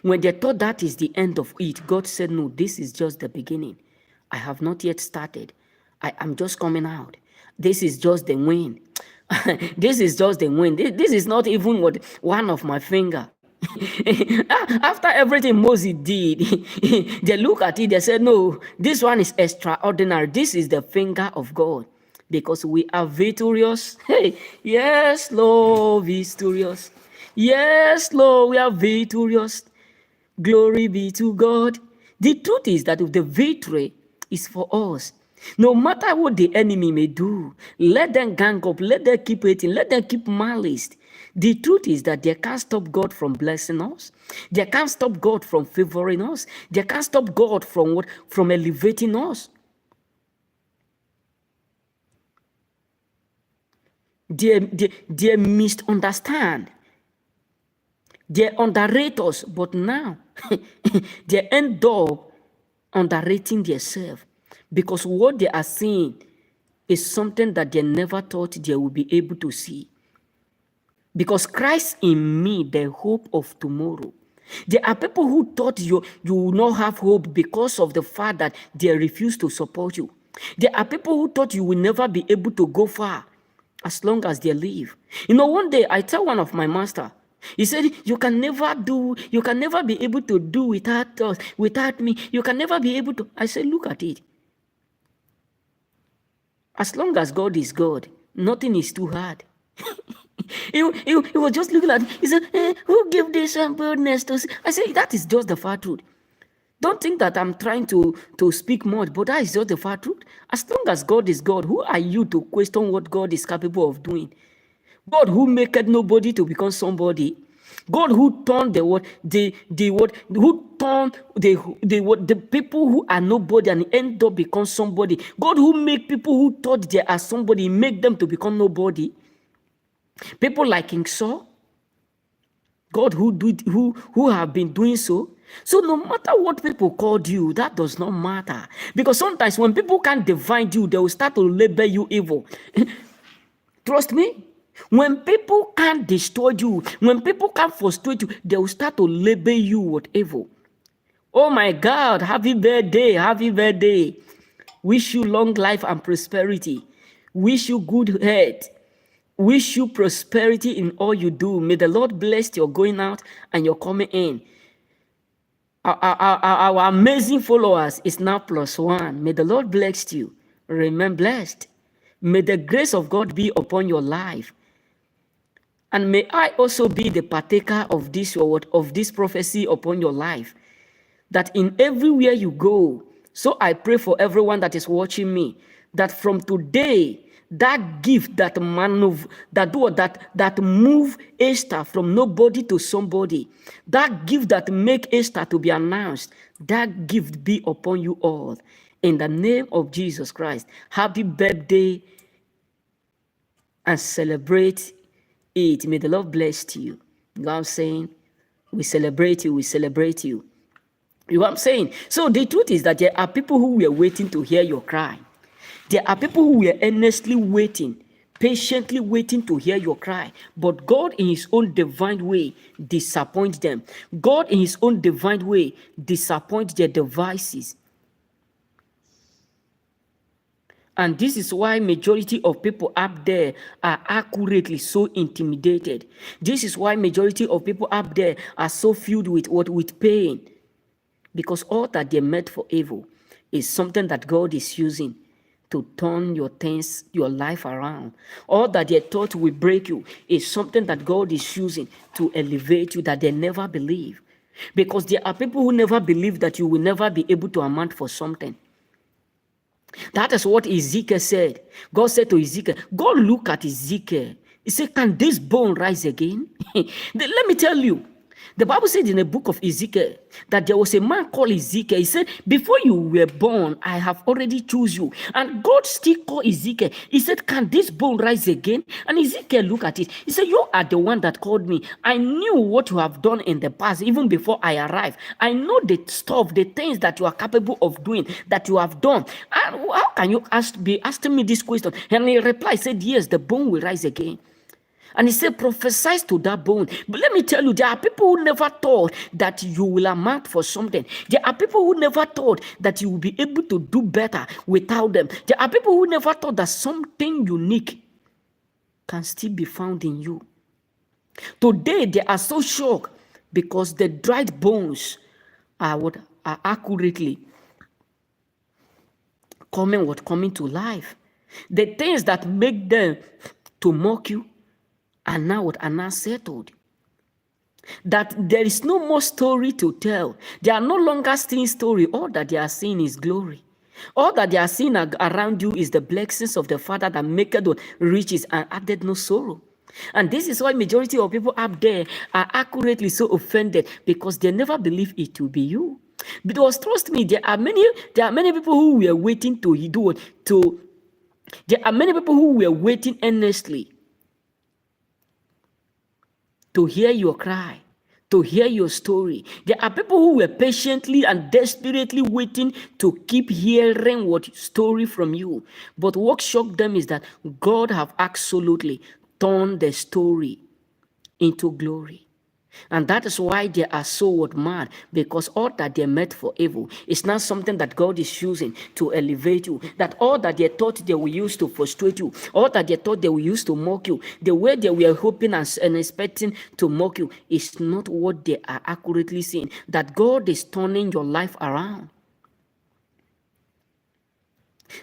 When they thought that is the end of it, God said, no, this is just the beginning. I have not yet started. I am just coming out. This is just the wind. This is just the wind. This is not even what one of my finger. After everything Moses did, they look at it, they said, no, this one is extraordinary. This is the finger of God. Because we are victorious. Hey, yes, Lord, victorious. Yes, Lord, we are victorious. Glory be to God. The truth is that the victory is for us. No matter what the enemy may do, let them gang up, let them keep hating, let them keep malice. The truth is that they can't stop God from blessing us. They can't stop God from favoring us. They can't stop God from what? From elevating us. They misunderstand. They underrate us, but now they end up underrating themselves, because what they are seeing is something that they never thought they would be able to see. Because Christ in me, the hope of tomorrow. There are people who thought you will not have hope because of the fact that they refuse to support you. There are people who thought you will never be able to go far as long as they live. You know, one day I tell one of my master, he said, you can never be able to do without us, without me. You can never be able to. I said, look at it. As long as God is God, nothing is too hard. He was just looking at it. He said, who gave this boldness to see? I said, that is just the far truth. Don't think that I'm trying to speak much, but that is just the far truth. As long as God is God, who are you to question what God is capable of doing? God who maketh nobody to become somebody. God who turned the people who are nobody and end up become somebody. God who make people who thought they are somebody, make them to become nobody. People like King Saul, God who have been doing so. So no matter what people called you, that does not matter. Because sometimes when people can't divide you, they will start to label you evil. Trust me. When people can't destroy you, when people can't frustrate you, they will start to label you with evil. Oh my God, happy birthday, happy birthday. Wish you long life and prosperity. Wish you good health. Wish you prosperity in all you do. May the Lord bless your going out and your coming in. Our amazing followers is now +1. May the Lord bless you. Remain blessed. May the grace of God be upon your life. And may I also be the partaker of this word, of this prophecy upon your life, that in everywhere you go. So I pray for everyone that is watching me, that from today, that gift that move Esther from nobody to somebody, that gift that make Esther to be announced, that gift be upon you all. In the name of Jesus Christ, happy birthday and celebrate it. May the Lord bless you. You know what I'm saying? We celebrate you. We celebrate you. You know what I'm saying? So the truth is that there are people who were waiting to hear your cry. There are people who were earnestly waiting patiently waiting to hear your cry. But God, in His own divine way, disappoints them. God, in His own divine way, disappoints their devices. And this is why majority of people up there are accurately so intimidated. This is why majority of people up there are so filled with what? With pain. Because all that they meant for evil is something that God is using to turn your things, your life around. All that they thought will break you is something that God is using to elevate you that they never believe. Because there are people who never believe that you will never be able to amount for something. That is what Ezekiel said. God said to Ezekiel, go look at Ezekiel. He said, can this bone rise again? Let me tell you, the Bible said in the book of Ezekiel that there was a man called Ezekiel. He said, before you were born, I have already chosen you. And God still called Ezekiel. He said, can this bone rise again? And Ezekiel looked at it. He said, you are the one that called me. I knew what you have done in the past, even before I arrived. I know the stuff, the things that you are capable of doing, that you have done. And how can you be asking me this question? And he replied, said, yes, the bone will rise again. And he said, prophesy to that bone. But let me tell you, there are people who never thought that you will amount for something. There are people who never thought that you will be able to do better without them. There are people who never thought that something unique can still be found in you. Today, they are so shocked because the dried bones are accurately coming to life. The things that make them to mock you are now settled. That there is no more story to tell. They are no longer seeing story. All that they are seeing is glory. All that they are seeing around you is the blessings of the Father that maketh riches and added no sorrow. And this is why majority of people up there are accurately so offended, because they never believe it will be you. Because trust me, there are many people who were waiting there are many people who were waiting earnestly to hear your cry, to hear your story. There are people who were patiently and desperately waiting to keep hearing what story from you. But what shocked them is that God have absolutely turned the story into glory. And that is why they are so mad, because all that they meant for evil is not something that God is using to elevate you. That all that they thought they will use to frustrate you, all that they thought they will use to mock you, the way they were hoping and expecting to mock you is not what they are accurately seeing. That God is turning your life around.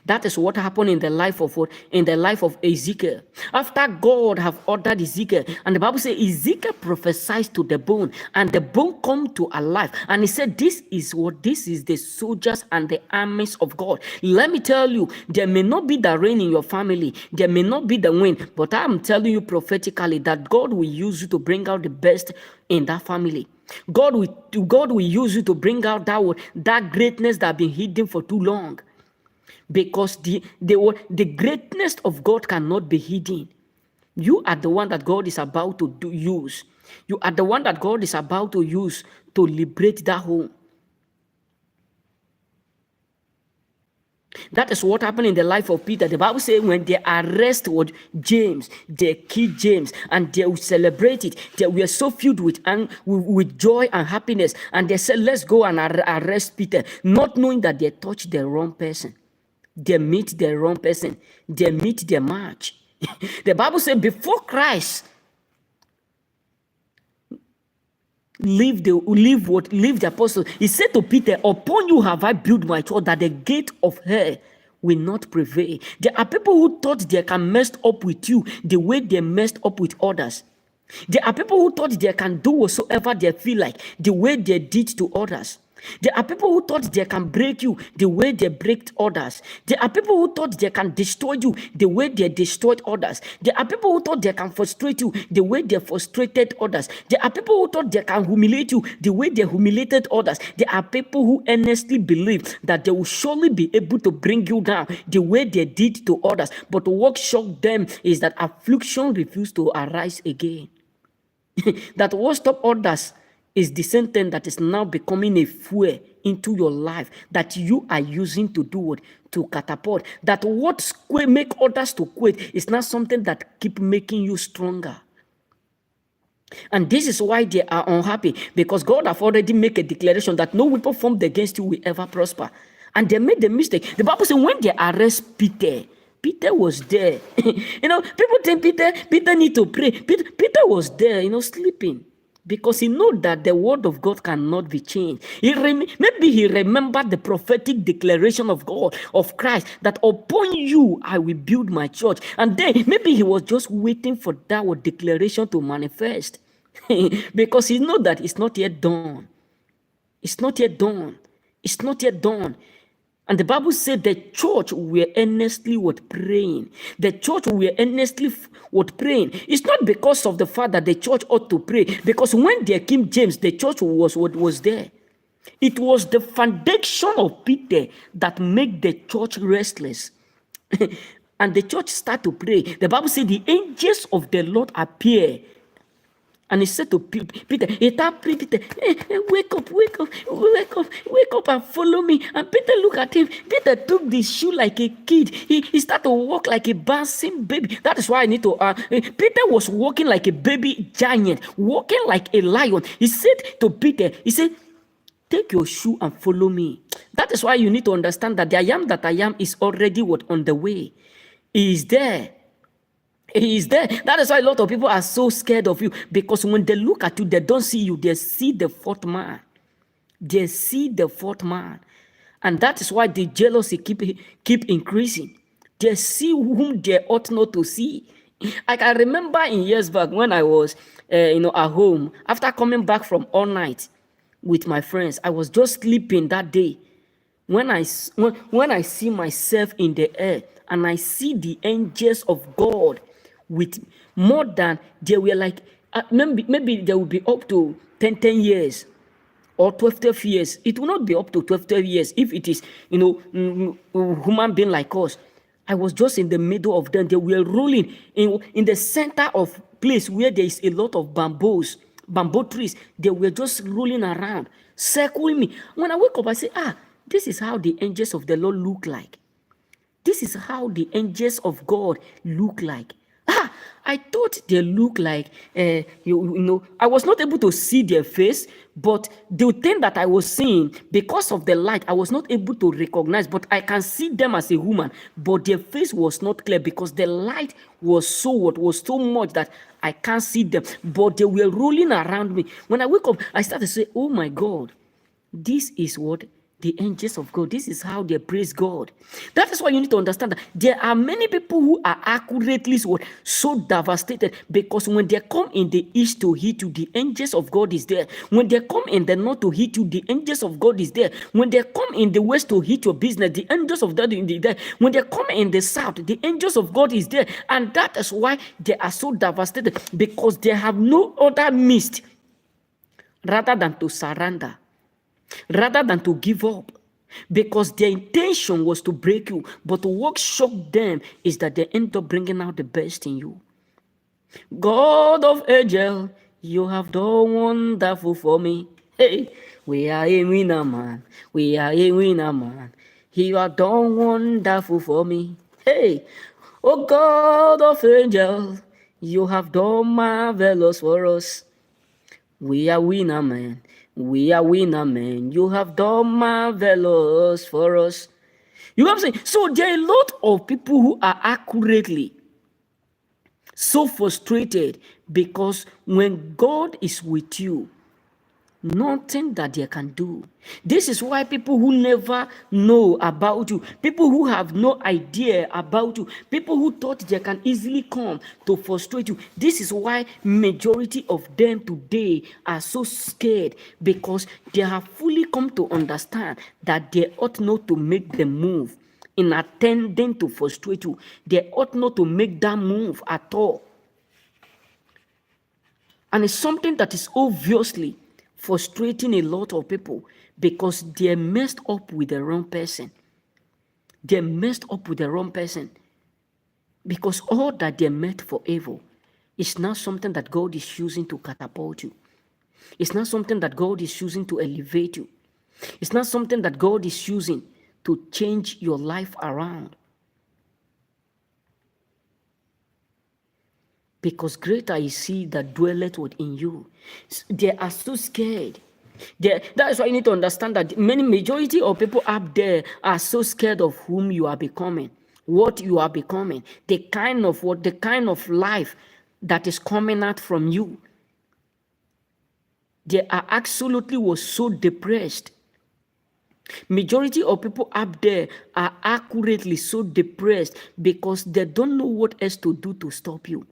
That is what happened in the life of Ezekiel. After God have ordered Ezekiel, and the Bible says Ezekiel prophesied to the bone, and the bone come to alive. And he said, this is the soldiers and the armies of God. Let me tell you, there may not be the rain in your family, there may not be the wind, but I am telling you prophetically that God will use you to bring out the best in that family. God will use you to bring out that greatness that has been hidden for too long. Because the greatness of God cannot be hidden. You are the one that God is about to use. You are the one that God is about to use to liberate that home. That is what happened in the life of Peter. The Bible says when they arrested James, they killed James, and they celebrated. They were so filled with joy and happiness, and they said, let's go and arrest Peter, not knowing that they touched the wrong person. They meet the wrong person. They meet the match. The Bible says before Christ leave the apostles, he said to Peter, upon you have I built my church, that the gate of hell will not prevail. There are people who thought they can mess up with you the way they messed up with others. There are people who thought they can do whatsoever they feel like the way they did to others. There are people who thought they can break you the way they break others. There are people who thought they can destroy you the way they destroyed others. There are people who thought they can frustrate you the way they frustrated others. There are people who thought they can humiliate you the way they humiliated others. There are people who earnestly believe that they will surely be able to bring you down the way they did to others. But what shocked them is that affliction refused to arise again. That what stopped others is the same thing that is now becoming a fuel into your life that you are using to do what? To catapult. That what make others to quit is not something that keep making you stronger. And this is why they are unhappy, because God have already made a declaration that no weapon formed against you will ever prosper. And they made the mistake. The Bible says when they arrest Peter, Peter was there. People think Peter need to pray. Peter was there, sleeping. Because he know that the word of God cannot be changed. Maybe he remembered the prophetic declaration of God, of Christ, that upon you I will build my church. And then maybe he was just waiting for that declaration to manifest. Because he know that it's not yet done. It's not yet done. It's not yet done. And the Bible said the church were earnestly praying. The church were earnestly praying. It's not because of the fact that the church ought to pray. Because when there came James, the church was there. It was the foundation of Peter that made the church restless. And the church started to pray. The Bible said the angels of the Lord appear. And he said to Peter, Peter, wake up and follow me. And Peter looked at him. Peter took the shoe like a kid. He started to walk like a bouncing baby. That is why I need to, Peter was walking like a baby giant, walking like a lion. He said to Peter, he said, take your shoe and follow me. That is why you need to understand that the I am that I am is already on the way. He is there. He is there. That is why a lot of people are so scared of you, because when they look at you, they don't see you. They see the fourth man. They see the fourth man. And that is why the jealousy keep increasing. They see whom they ought not to see. I can remember in years back when I was at home, after coming back from all night with my friends, I was just sleeping that day. When I see myself in the air and I see the angels of God with more than, they were like, maybe they will be up to 10 years or 12 years. It will not be up to 12 years if it is, human being like us. I was just in the middle of them. They were rolling in the center of place where there is a lot of bamboo trees. They were just rolling around, circling me. When I wake up, I say, this is how the angels of the Lord look like. This is how the angels of God look like. I thought they look like, I was not able to see their face, but the thing that I was seeing, because of the light, I was not able to recognize, but I can see them as a woman, but their face was not clear because the light was so much that I can't see them, but they were rolling around me. When I wake up, I started to say, oh my God, this is what the angels of God, this is how they praise God. That is why you need to understand that there are many people who are accurately so devastated, because when they come in the east to hit you, the angels of God is there. When they come in the north to hit you, the angels of God is there. When they come in the west to hit your business, the angels of God is there. When they come in the south, the angels of God is there. And that is why they are so devastated, because they have no other means rather than to surrender, rather than to give up, because their intention was to break you. But what shocked them is that they end up bringing out the best in you. God of angel, you have done wonderful for me. Hey, we are a winner, man. We are a winner, man. You have done wonderful for me. Hey, oh God of angel, you have done marvelous for us. We are winner, man. We are winner, man. You have done marvelous for us. You know what I'm saying? So there are a lot of people who are accurately so frustrated, because when God is with you, nothing that they can do. This is why people who never know about you, people who have no idea about you, people who thought they can easily come to frustrate you, this is why majority of them today are so scared, because they have fully come to understand that they ought not to make the move in attending to frustrate you. They ought not to make that move at all. And it's something that is obviously frustrating a lot of people, because they're messed up with the wrong person. They're messed up with the wrong person, because all that they're meant for evil is not something that God is using to catapult you. It's not something that God is using to elevate you. It's not something that God is using to change your life around. Because greater is he that dwelleth within you. They are so scared. That's why you need to understand that majority of people up there are so scared of whom you are becoming, what you are becoming, the kind of life that is coming out from you. They are absolutely was so depressed. Majority of people up there are accurately so depressed because they don't know what else to do to stop you.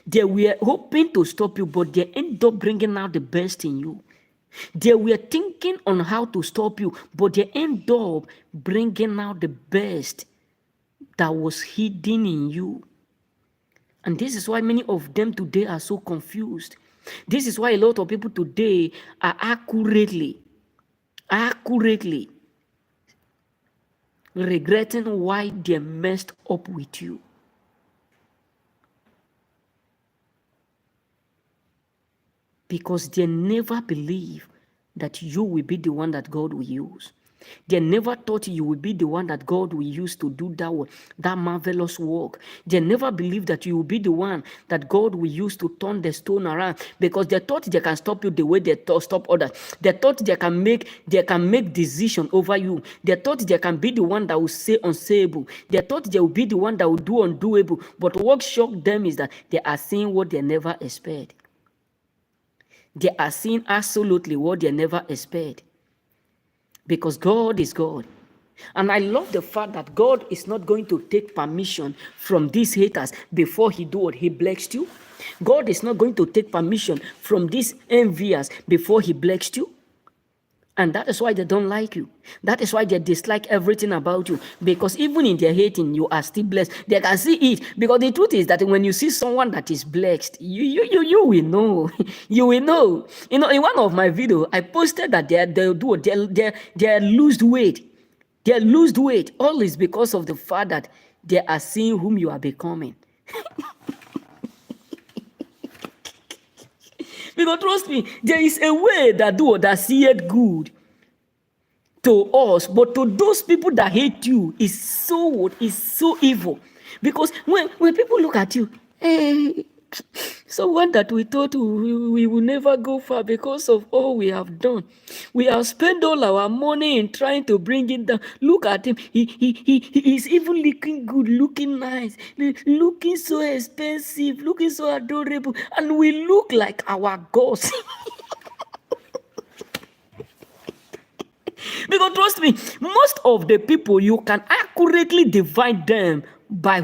They were hoping to stop you, but they end up bringing out the best in you. They were thinking on how to stop you, but they end up bringing out the best that was hidden in you. And this is why many of them today are so confused. This is why a lot of people today are accurately regretting why they messed up with you. Because they never believe that you will be the one that God will use. They never thought you will be the one that God will use to do that marvelous work. They never believed that you will be the one that God will use to turn the stone around, because they thought they can stop you the way they stop others. They thought they can make decision over you. They thought they can be the one that will say unsayable. They thought they will be the one that will do undoable. But what shocked them is that they are seeing what they never expect. They are seeing absolutely what they never expect. Because God is God. And I love the fact that God is not going to take permission from these haters before he do what he blessed you. God is not going to take permission from these envious before he blessed you. And that is why they don't like you. That is why they dislike everything about you. Because even in their hating, you are still blessed. They can see it. Because the truth is that when you see someone that is blessed, you will know. You will know. You know, in one of my videos, I posted that they lose weight. They lose weight. All is because of the fact that they are seeing whom you are becoming. Because trust me, there is a way that seeth good to us, but to those people that hate you is so evil. Because when people look at you, hey, someone that we thought we will never go far because of all we have done. We have spent all our money in trying to bring it down. Look at him. He is even looking good, looking nice, looking so expensive, looking so adorable, and we look like our gods. Because trust me, most of the people, you can accurately divide them by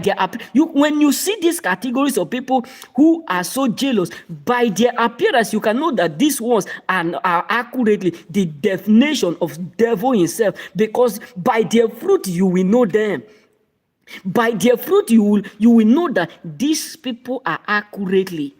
their when you see these categories of people who are so jealous, by their appearance you can know that these ones are accurately the definition of devil himself. Because by their fruit you will know them. By their fruit you will know that these people are accurately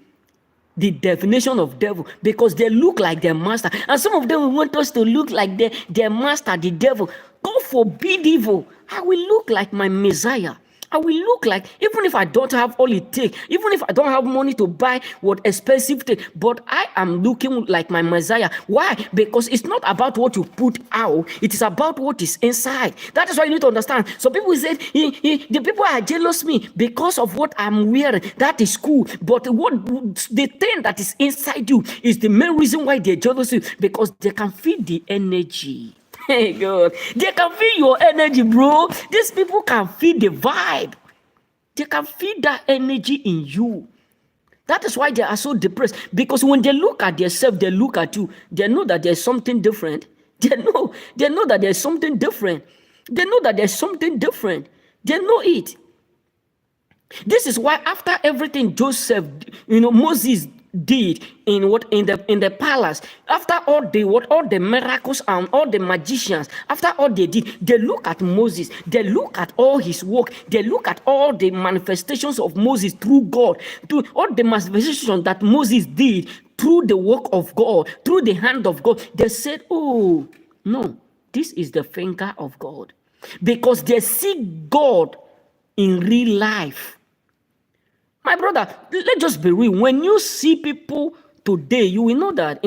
the definition of devil, because they look like their master. And some of them want us to look like their master, the devil. God forbid evil. I will look like my Messiah. I will look like, even if I don't have all it takes, even if I don't have money to buy what expensive thing, but I am looking like my Messiah. Why? Because it's not about what you put out, it is about what is inside. That is why you need to understand. So people say, the people are jealous me because of what I'm wearing. That is cool. But the thing that is inside you is the main reason why they're jealous you, because they can feel the energy. Hey God, they can feel your energy, bro. These people can feel the vibe. They can feel that energy in you. That is why they are so depressed. Because when they look at themselves, they look at you, they know that there's something different. They know that there's something different. They know that there's something different. They know it. This is why after everything Joseph, Moses did in the palace, after all the miracles and all the magicians, after all they did, they look at Moses, they look at all his work, they look at all the manifestations of Moses through God, to all the manifestations that Moses did through the work of God, through the hand of God. They said, oh no, this is the finger of God, because they see God in real life. My brother, let's just be real. When you see people today, you will know that,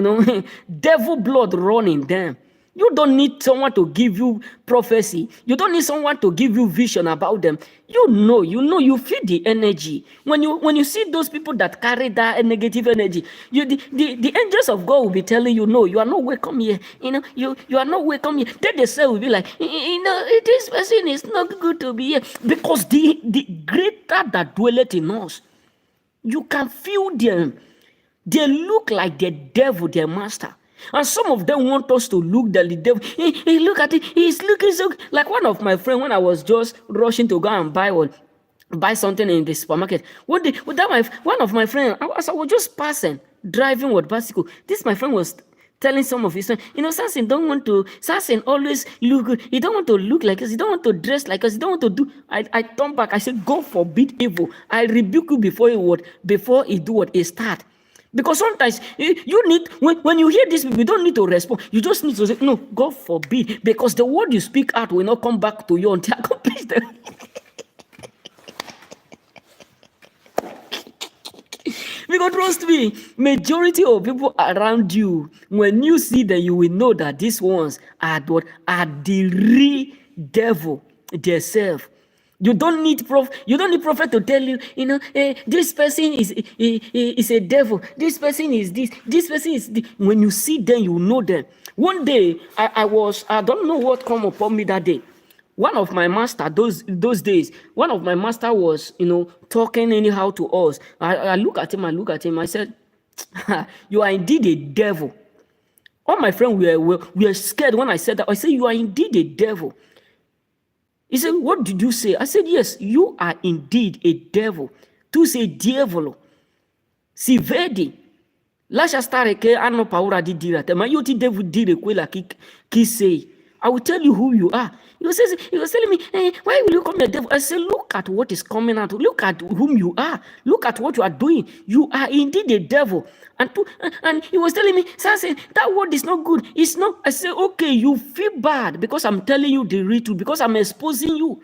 devil blood running them. You don't need someone to give you prophecy. You don't need someone to give you vision about them. You feel the energy. When you see those people that carry that negative energy, the angels of God will be telling you, no, you are not welcome here. You are not welcome here. Then they say will be like, this person is not good to be here. Because the greater that dwelleth in us, you can feel them. They look like the devil, their master. And some of them want us to look like the devil. Hey, look at it. He's looking so like one of my friends when I was just rushing to go and buy something in the supermarket. One of my friends, I was just passing, driving with bicycle. This my friend was telling some of his friends, Samson always look good. He don't want to look like us. He don't want to dress like us. He don't want to do. I turn back. I said, God forbid evil. I rebuke you before he do what he start. Because sometimes you need, when you hear this, you don't need to respond. You just need to say, no, God forbid. Because the word you speak out will not come back to you until accomplish them. Because trust me, majority of people around you, when you see them, you will know that these ones are the real devil themselves. You don't need prophet to tell you, this person is a devil. This person is this. This person is this. When you see them, you know them. One day, I don't know what come upon me that day. One of my master, those days, one of my master was, talking anyhow to us. I look at him, I said, you are indeed a devil. All my friends were scared when I said that. I said, you are indeed a devil. He said, what did you say? I said, yes, you are indeed a devil. Tu sei diavolo. Si vedi. Lascia stare che hanno paura di dirate, ma io ti devo dire quella chi sei. I will tell you who you are. He was telling me, hey, why will you call me a devil? I said, look at what is coming out. Look at whom you are. Look at what you are doing. You are indeed a devil. And he was telling me, Samson, that word is not good. It's not. I said, okay, you feel bad because I'm telling you the real truth, because I'm exposing you.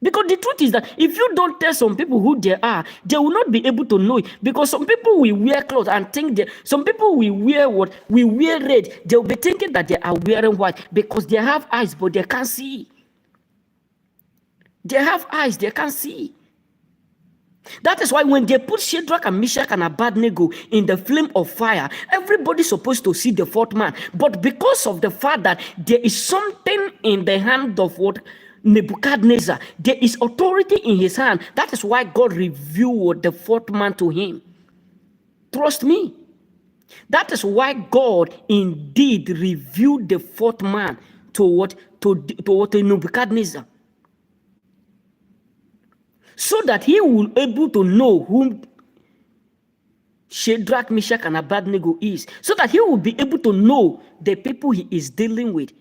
Because the truth is that if you don't tell some people who they are, they will not be able to know it. Because some people will wear clothes and think that some people will wear red. They will be thinking that they are wearing white because they have eyes, but they can't see. They have eyes, they can't see. That is why when they put Shadrach and Meshach and Abednego in the flame of fire, everybody's supposed to see the fourth man. But because of the fact that there is something in the hand of Nebuchadnezzar, there is authority in his hand. That is why God revealed the fourth man to him. Trust me. That is why God indeed revealed the fourth man to Nebuchadnezzar. So that he will be able to know whom Shadrach, Meshach, and Abednego is. So that he will be able to know the people he is dealing with.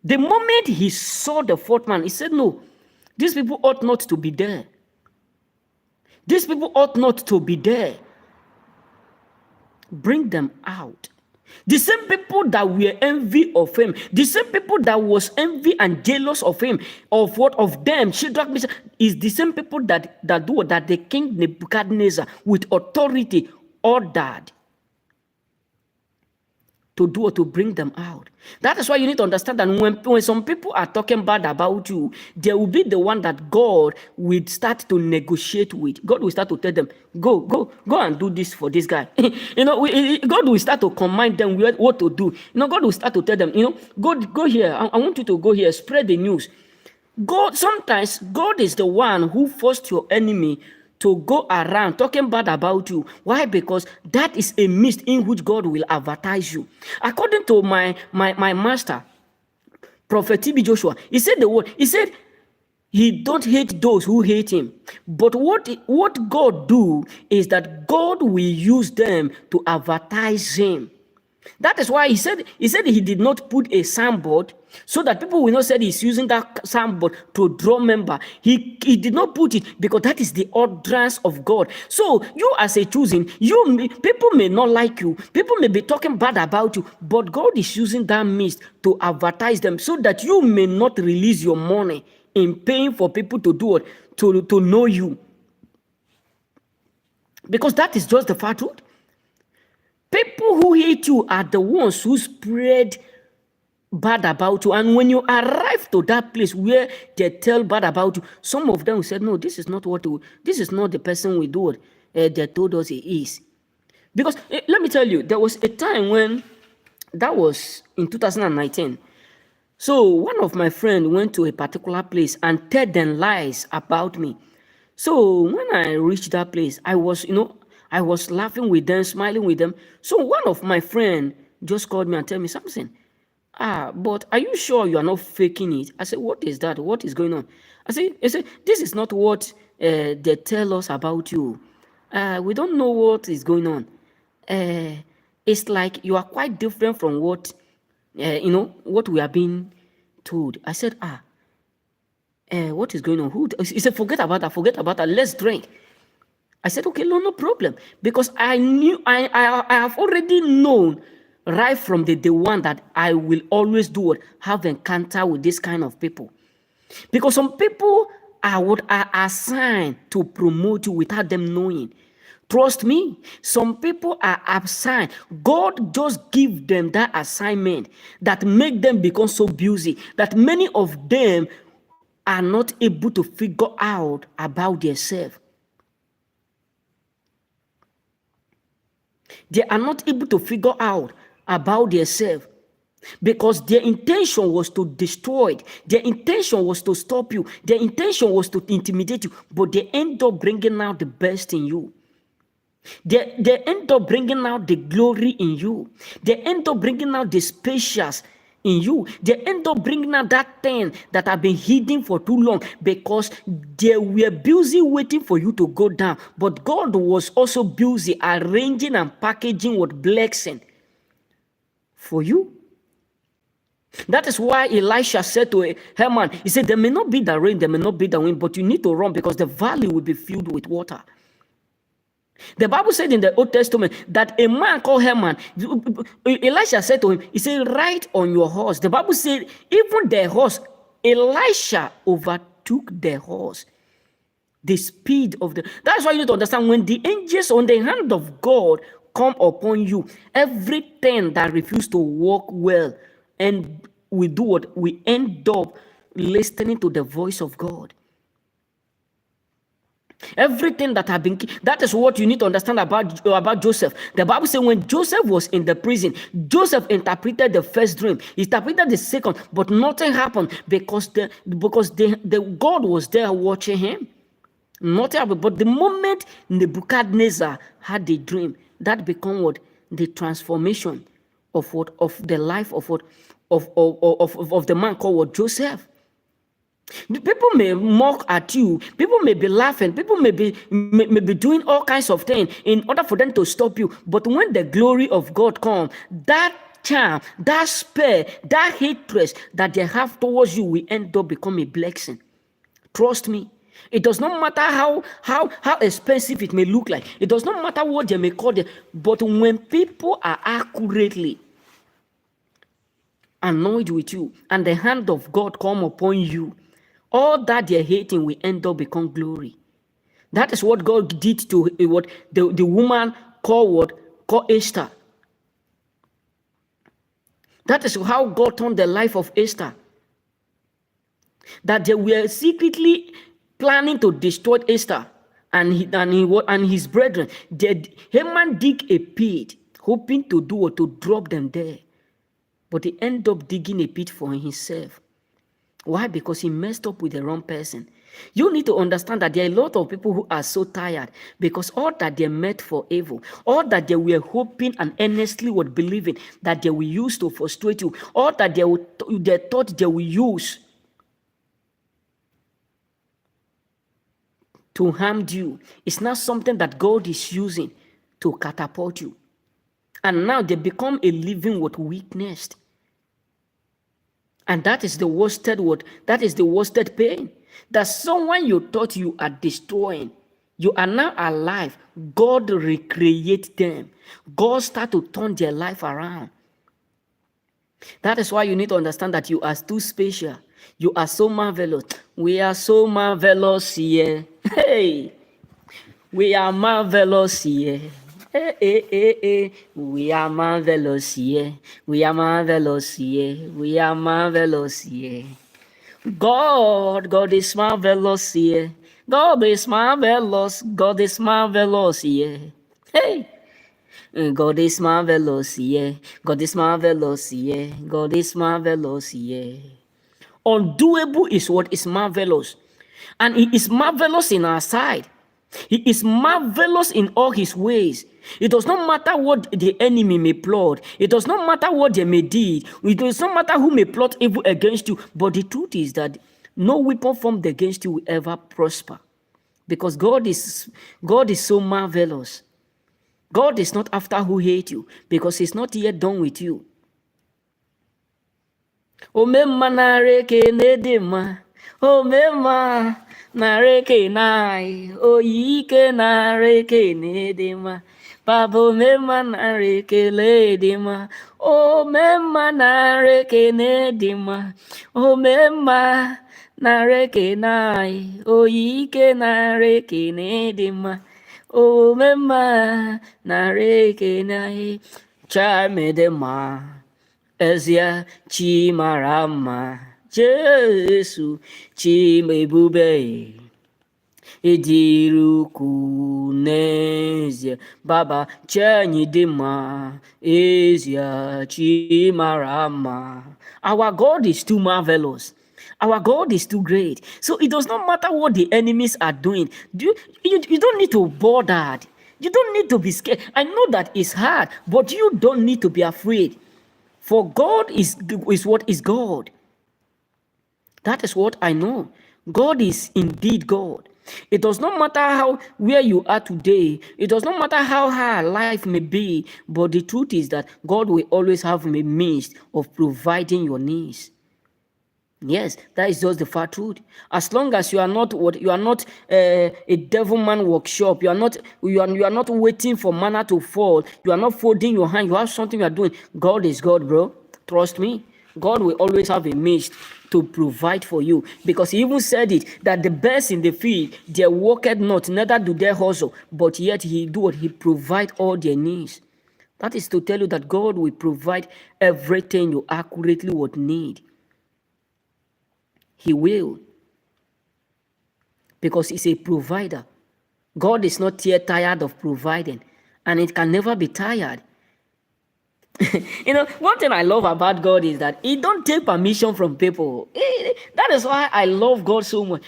The moment he saw the fourth man, he said, no, these people ought not to be there. These people ought not to be there. Bring them out. The same people that were envy of him, the same people that was envy and jealous of him, of them, Shadrach, Meshach, is the same people that the king Nebuchadnezzar with authority ordered to bring them out. That is why you need to understand that when some people are talking bad about you, they will be the one that God will start to negotiate with. God will start to tell them, go and do this for this guy. God will start to command them what to do. God will start to tell them, go here. I want you to go here, spread the news. Sometimes God is the one who forced your enemy to go around talking bad about you. Why? Because that is a mist in which God will advertise you. According to my master, Prophet T.B. Joshua, he said the word. He said he don't hate those who hate him. But what God do is that God will use them to advertise him. That is why he said he did not put a signboard so that people will not say he's using that signboard to draw member. He did not put it because that is the utterance of God. So you as a choosing, people may not like you, people may be talking bad about you, but God is using that mist to advertise them so that you may not release your money in paying for people to do it, to know you. Because that is just the fact truth. People who hate you are the ones who spread bad about you. And when you arrive to that place where they tell bad about you, some of them said, no, this is not this is not the person we do it. They told us he is. Because let me tell you, there was a time when, that was in 2019. So one of my friends went to a particular place and told them lies about me. So when I reached that place, I was laughing with them, smiling with them. So one of my friends just called me and tell me something. But are you sure you are not faking it? I said, what is that? What is going on? I said, this is not what they tell us about you. We don't know what is going on. It's like you are quite different from what, what we are being told. I said, what is going on? He said, forget about that, let's drink. I said, okay, no problem. Because I have already known right from the day one that I will always have encounter with this kind of people. Because some people are assigned to promote you without them knowing. Trust me, some people are assigned. God just give them that assignment that make them become so busy that many of them are not able to figure out about themselves. They are not able to figure out about themselves because their intention was to destroy it. Their intention was to stop you. Their intention was to intimidate you, but they end up bringing out the best in you. They end up bringing out the glory in you. They end up bringing out the spacious in you. They end up bringing out that thing that have been hidden for too long because they were busy waiting for you to go down. But God was also busy arranging and packaging what blessing for you. That is why Elisha said to Haman, he said, there may not be the rain, there may not be the wind, but you need to run because the valley will be filled with water. The Bible said in the Old Testament that a man called Haman, Elisha said to him, he said, ride on your horse. The Bible said, even the horse, Elisha overtook the horse. The speed of that's why you need to understand, when the angels on the hand of God come upon you, everything that refuses to work well, and we do what? We end up listening to the voice of God. Everything that have been, that is what you need to understand about Joseph. The Bible says when Joseph was in the prison, Joseph interpreted the first dream, he interpreted the second, but nothing happened because the God was there watching him. Nothing happened. But the moment Nebuchadnezzar had the dream, that became what? The transformation of what? Of the life of what? Of the man called what? Joseph. People may mock at you, people may be laughing, people may be doing all kinds of things in order for them to stop you. But when the glory of God comes, that charm, that spare, that hatred that they have towards you will end up becoming a blessing. Trust me. It does not matter how expensive it may look like. It does not matter what they may call it. But when people are accurately annoyed with you and the hand of God come upon you, all that they're hating will end up become glory. That is what God did to what the woman called Esther. That is how God turned the life of Esther. That they were secretly planning to destroy Esther and his brethren. Haman dig a pit, hoping to do or to drop them there. But he ended up digging a pit for himself. Why? Because he messed up with the wrong person. You need to understand that there are a lot of people who are so tired because all that they meant for evil, all that they were hoping and earnestly would believing that they will use to frustrate you, all that they thought they will use to harm you, is not something that God is using to catapult you. And now they become a living with weakness. And that is the worsted word. That is the worsted pain. That someone you thought you are destroying, you are now alive. God recreate them. God start to turn their life around. That is why you need to understand that you are too special. You are so marvelous. We are so marvelous here. Hey, we are marvelous here. We are marvelous, yeah. We are marvelous, yeah. We are marvelous, yeah. God is marvelous, yeah. God is marvelous, God is marvelous, yeah. Hey, God is marvelous, yeah. God is marvelous, yeah. God is marvelous, yeah. Undoable is what is marvelous. And He is marvelous in our sight. He is marvelous in all His ways. It does not matter what the enemy may plot. It does not matter what they may do. It does not matter who may plot evil against you. But the truth is that no weapon formed against you will ever prosper. Because God is so marvelous. God is not after who hate you, because He's not yet done with you. Omemma nareke nedema, omemma nareke nai, oyike nareke nedema, baba omemma nareke ledema, omemma nareke nedema, omemma nareke nai, oyike nareke nedema, omemma nareke nai, chamedema. Ezia Chimarama Jesu Chimebube Idiruku Nezia Baba Chanyidima Ezia Chimarama. Our God is too marvelous. Our God is too great. So it does not matter what the enemies are doing. You don't need to bother. You don't need to be scared. I know that it's hard, but you don't need to be afraid. For God is what is God. That is what I know. God is indeed God. It does not matter where you are today. It does not matter how hard life may be. But the truth is that God will always have a means of providing your needs. Yes, that is just the far truth. As long as you are not a devil man workshop, you are not waiting for manna to fall. You are not folding your hand. You have something you are doing. God is God, bro. Trust me. God will always have a means to provide for you, because He even said it that the birds in the field they worketh not, neither do they hustle, but yet He do what He provide all their needs. That is to tell you that God will provide everything you accurately would need. He will, because He's a provider. God is not yet tired of providing, and it can never be tired. One thing I love about God is that He don't take permission from people. That is why I love God so much.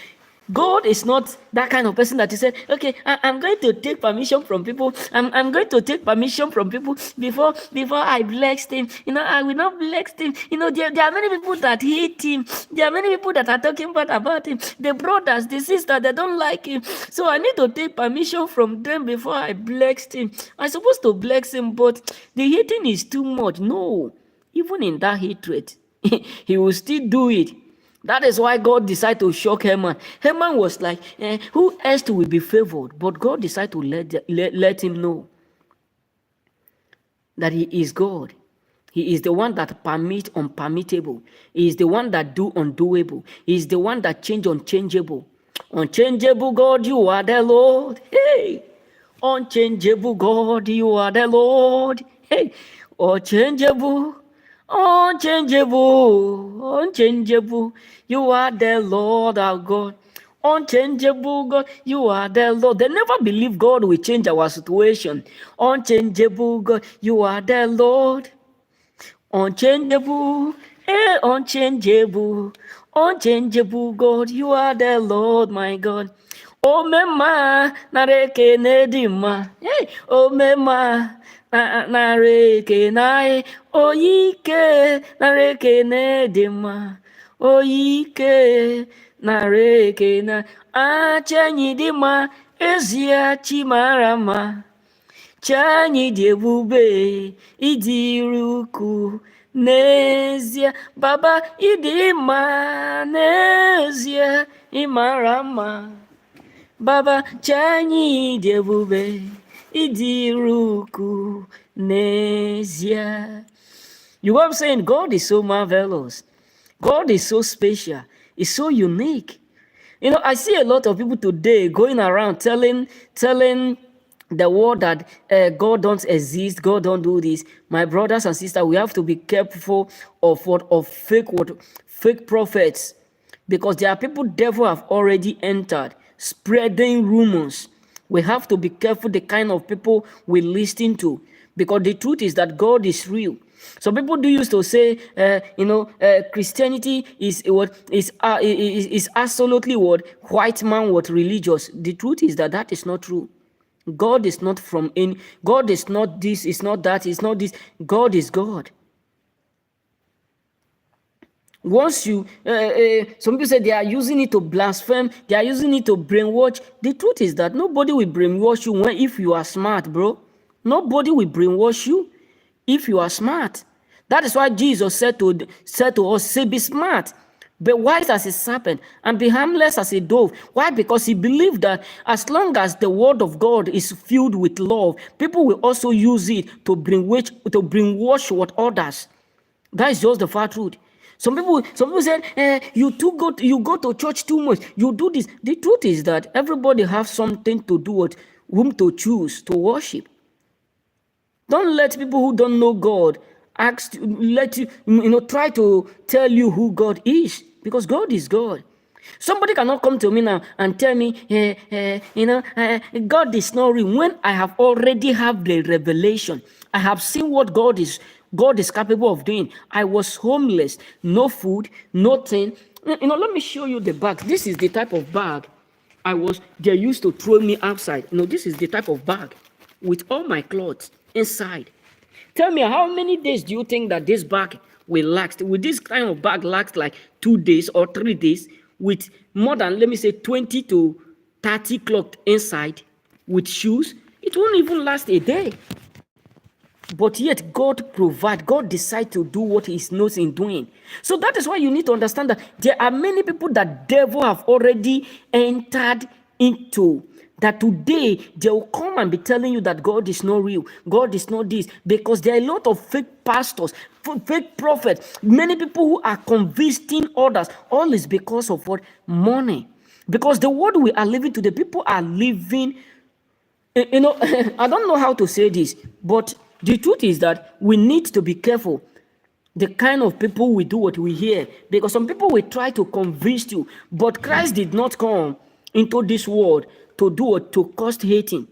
God is not that kind of person that He said, okay, I'm going to take permission from people. I'm going to take permission from people before I bless Him. I will not bless Him. There are many people that hate Him. There are many people that are talking bad about Him. The brothers, the sisters, they don't like Him. So I need to take permission from them before I bless Him. I'm supposed to bless Him, but the hating is too much. No, even in that hatred, He will still do it. That is why God decided to shock Haman. Haman was like, who else will be favored? But God decided to let him know that He is God. He is the one that permit unpermittable. He is the one that do undoable. He is the one that change unchangeable. Unchangeable God, you are the Lord. Hey, unchangeable God, you are the Lord. Hey, unchangeable. Unchangeable, you are the Lord our God. Unchangeable God, you are the Lord. They never believe God will change our situation. Unchangeable God, you are the Lord. Unchangeable, unchangeable God, you are the Lord my God. Oh mema nareke nedima, oh mema nareke nai, oyike nareke nedima, oyike nareke na achanyi dima ezia chimarama. Chanyi dị ebube ịdịrị ukwuu n'ezie, Baba ịdị mma n'ezie, ị mara mma. Baba chanyi dị ebube ịdịrị ukwuu n'ezie. You know what I'm saying? God is so marvelous. God is so special. He's so unique. I see a lot of people today going around telling the word that God don't exist, God don't do this. My brothers and sisters, we have to be careful of fake prophets, because there are people devil have already entered spreading rumors. We have to be careful the kind of people we listen to, because the truth is that God is real. Some people do used to say, Christianity is what is absolutely what white man what religious. The truth is that that is not true. God is not from in. God is not this. It's not that. It's not this. God is God. Once you, some people say they are using it to blaspheme, they are using it to brainwash. The truth is that nobody will brainwash you if you are smart, bro. Nobody will brainwash you if you are smart. That is why Jesus said to us, say, be smart, be wise as a serpent, and be harmless as a dove. Why? Because he believed that as long as the word of God is filled with love, people will also use it to brainwash what others. That is just the far truth. Some people said, you go to church too much. You do this. The truth is that everybody has something to do with whom to choose to worship. Don't let people who don't know God try to tell you who God is, because God is God. Somebody cannot come to me now and tell me, God is not real, when I have already have the revelation. I have seen what God is capable of doing. I was homeless, no food, nothing. Let me show you the bag. This is the type of bag they used to throw me outside. This is the type of bag with all my clothes inside. Tell me, how many days do you think that this bag will last? Will this kind of bag last like 2 days or 3 days with more than, let me say, 20 to 30 cloth inside with shoes? It won't even last a day. But yet God provide, God decide to do what he knows in doing. So that is why you need to understand that there are many people that devil have already entered into, that today they will come and be telling you that God is not real, God is not this, because there are a lot of fake pastors, fake prophets, many people who are convincing others. All is because of what? Money. Because the world we are living today, people are living, I don't know how to say this, but the truth is that we need to be careful the kind of people we do what we hear, because some people will try to convince you, but Christ did not come into this world to do what? To cause hating.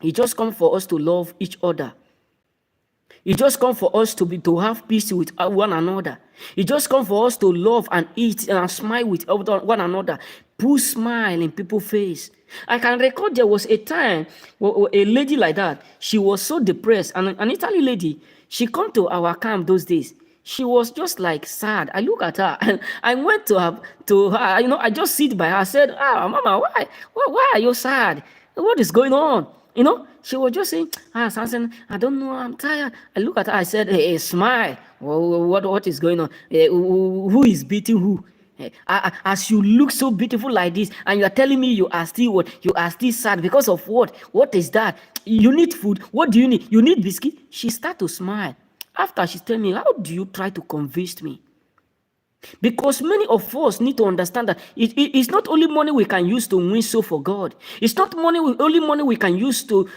He just come for us to love each other. He just come for us to have peace with one another. He just come for us to love and eat and smile with one another. Put smile in people's face. I can recall there was a time a lady like that, she was so depressed, and an Italian lady, she come to our camp those days. She was just like sad. I look at her and I went to her, I just sit by her. I said, Mama, why are you sad? What is going on? She was just saying, Samson, I don't know, I'm tired. I look at her, I said, hey, smile. What is going on? Who is beating who? As you look so beautiful like this, and you are telling me you are still what? You are still sad because of what? What is that? You need food. What do you need? You need biscuit? She start to smile. After she's telling me, how do you try to convince me? Because many of us need to understand that it's not only money we can use to win soul for God. It's not only money we can use to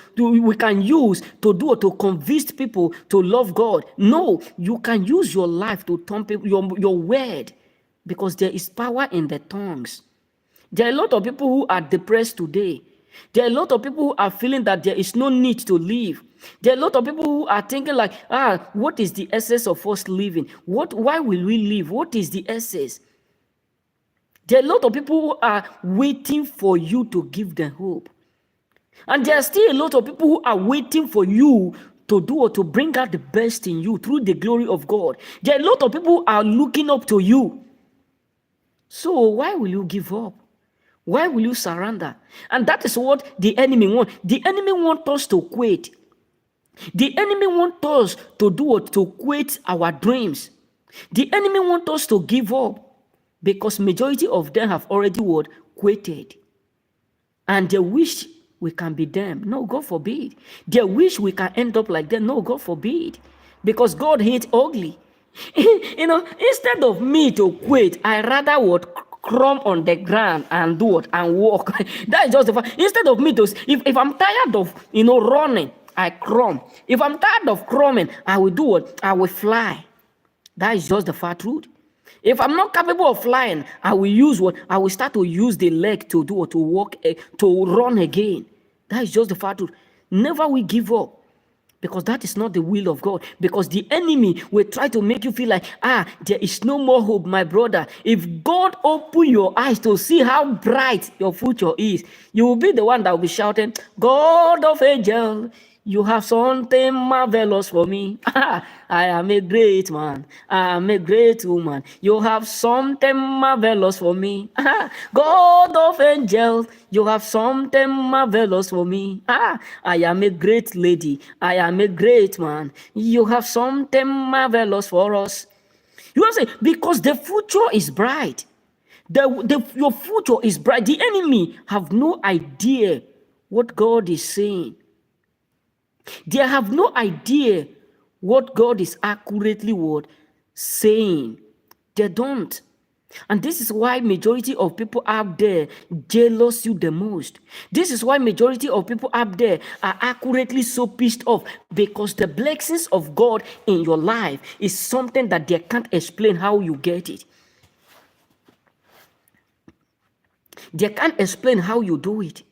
convince people to love God. No, you can use your life to turn people, your word, because there is power in the tongues. There are a lot of people who are depressed today. There are a lot of people who are feeling that there is no need to live. There are a lot of people who are thinking like, what is the essence of us living? Why will we live? What is the essence? There are a lot of people who are waiting for you to give them hope. And there are still a lot of people who are waiting for you to do or to bring out the best in you through the glory of God. There are a lot of people who are looking up to you. So why will you give up? Why will you surrender? And that is what the enemy wants. The enemy wants us to quit. The enemy wants us to do what? To quit our dreams. The enemy wants us to give up, because majority of them have already what? Quitted. And they wish we can be them. No, God forbid. They wish we can end up like them. No, God forbid. Because God hates ugly. Instead of me to quit, I rather would crumb on the ground and do what? And walk. That is just the fact. Instead of me to, if I'm tired of, running, I crumb. If I'm tired of crumbing, I will do what? I will fly. That is just the fat truth. If I'm not capable of flying, I will use what? I will start to use the leg to do what? To walk, to run again. That is just the fat truth. Never will give up. Because that is not the will of God. Because the enemy will try to make you feel like, there is no more hope, my brother. If God open your eyes to see how bright your future is, you will be the one that will be shouting, God of angel, you have something marvelous for me. I am a great man. I am a great woman. You have something marvelous for me. God of angels, you have something marvelous for me. I am a great lady. I am a great man. You have something marvelous for us. You want to say, because the future is bright. Your future is bright. The enemy have no idea what God is saying. They have no idea what God is accurately saying. They don't. And this is why majority of people out there jealous you the most. This is why majority of people out there are accurately so pissed off, because the blessings of God in your life is something that they can't explain how you get it. They can't explain how you do it.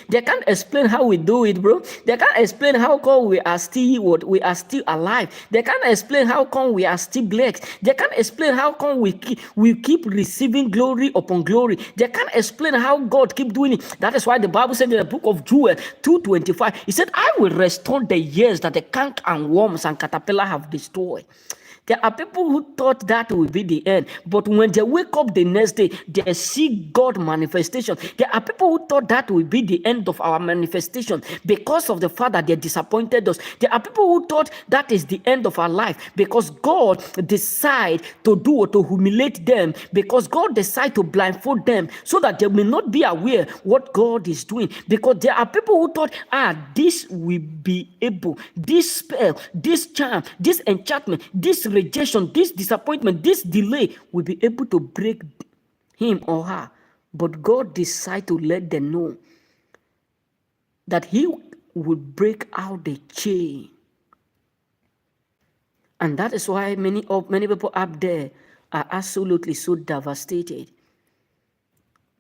They can't explain how we do it, bro. They can't explain how come we are still alive. They can't explain how come we are still blessed. They can't explain how come we keep receiving glory upon glory. They can't explain how God keep doing it. That is why the Bible said in the book of Joel 2:25, He said, I will restore the years that the canker and worms and caterpillar have destroyed. There are people who thought that will be the end, but when they wake up the next day, they see God manifestation. There are people who thought that will be the end of our manifestation because of the fact that they disappointed us. There are people who thought that is the end of our life because God decided to do or to humiliate them, because God decided to blindfold them so that they will not be aware what God is doing. Because there are people who thought, this will be able, this spell, this charm, this enchantment, this rejection, this disappointment, this delay will be able to break him or her. But God decided to let them know that He will break out the chain. And that is why many people up there are absolutely so devastated,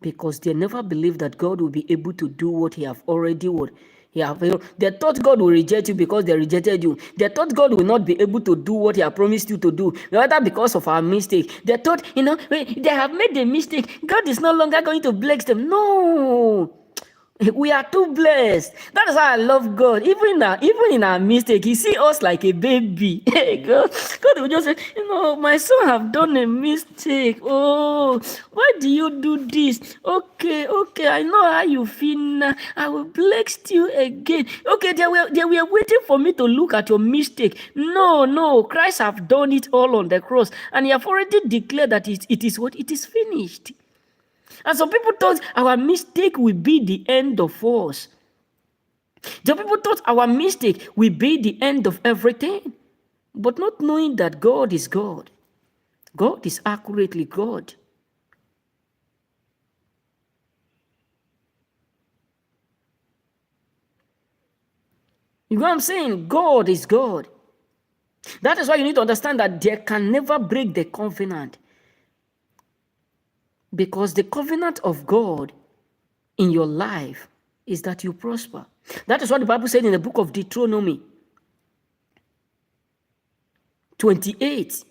because they never believed that God will be able to do what He have already they thought God will reject you because they rejected you. They thought God will not be able to do what He has promised you to do, rather because of our mistake. They thought, they have made a mistake. God is no longer going to bless them. No. We are too blessed. That is why I love God. Even in our mistake, He sees us like a baby. Hey, God will just say, my son have done a mistake. Oh, why do you do this? Okay, I know how you feel now. I will bless you again. Okay, they were waiting for me to look at your mistake. No, Christ have done it all on the cross, and He have already declared that it is finished. And some people thought our mistake will be the end of us. Some people thought our mistake will be the end of everything. But not knowing that God is God. God is accurately God. You know what I'm saying? God is God. That is why you need to understand that they can never break the covenant. Because the covenant of God in your life is that you prosper. That is what the Bible said in the book of Deuteronomy 28.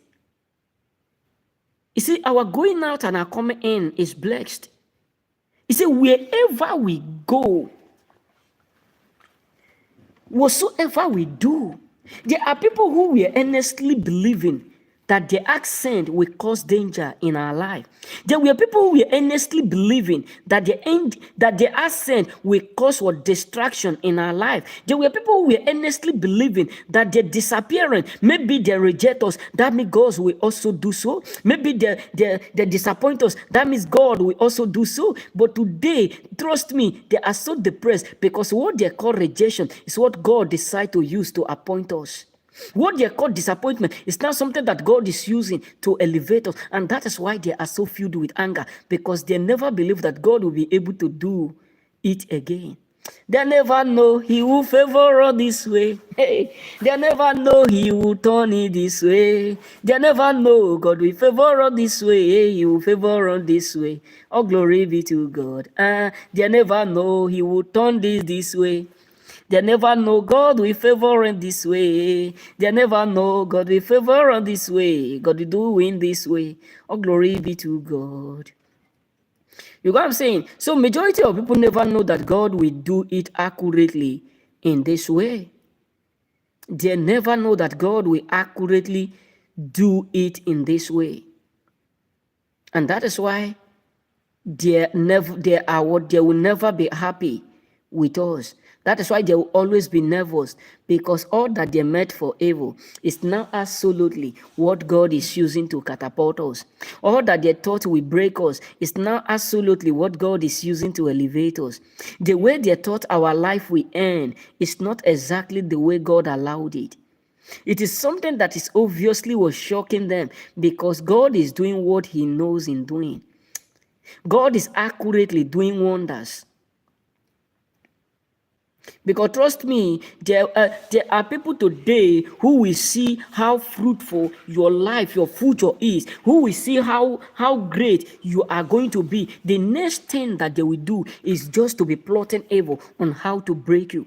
You see, our going out and our coming in is blessed. You see, wherever we go, whatsoever we do, there are people who we are earnestly believing that their accent will cause danger in our life. There were people who were earnestly believing that their accent will cause distraction in our life. There were people who were earnestly believing that their disappearance, maybe they reject us, that means God will also do so. Maybe they disappoint us, that means God will also do so. But today, trust me, they are so depressed because what they call rejection is what God decided to use to appoint us. What they call disappointment is now something that God is using to elevate us. And that is why they are so filled with anger, because they never believe that God will be able to do it again. They never know He will favor us this way. Hey, they never know He will turn it this way. They never know God will favor us this way. Hey, He will favor us this way. All glory be to God. They never know He will turn this way. They never know God will favor in this way. They never know God will favor in this way. God will do in this way. All glory be to God. You know what I'm saying? So majority of people never know that God will do it accurately in this way. They never know that God will accurately do it in this way. And that is why they will never be happy with us. That is why they will always be nervous, because all that they meant for evil is now absolutely what God is using to catapult us. All that they thought will break us is now absolutely what God is using to elevate us. The way they thought our life will end is not exactly the way God allowed it. It is something that is obviously was shocking them, because God is doing what He knows in doing. God is accurately doing wonders. Because trust me, there are people today who will see how fruitful your life, your future is, who will see how great you are going to be. The next thing that they will do is just to be plotting evil on how to break you.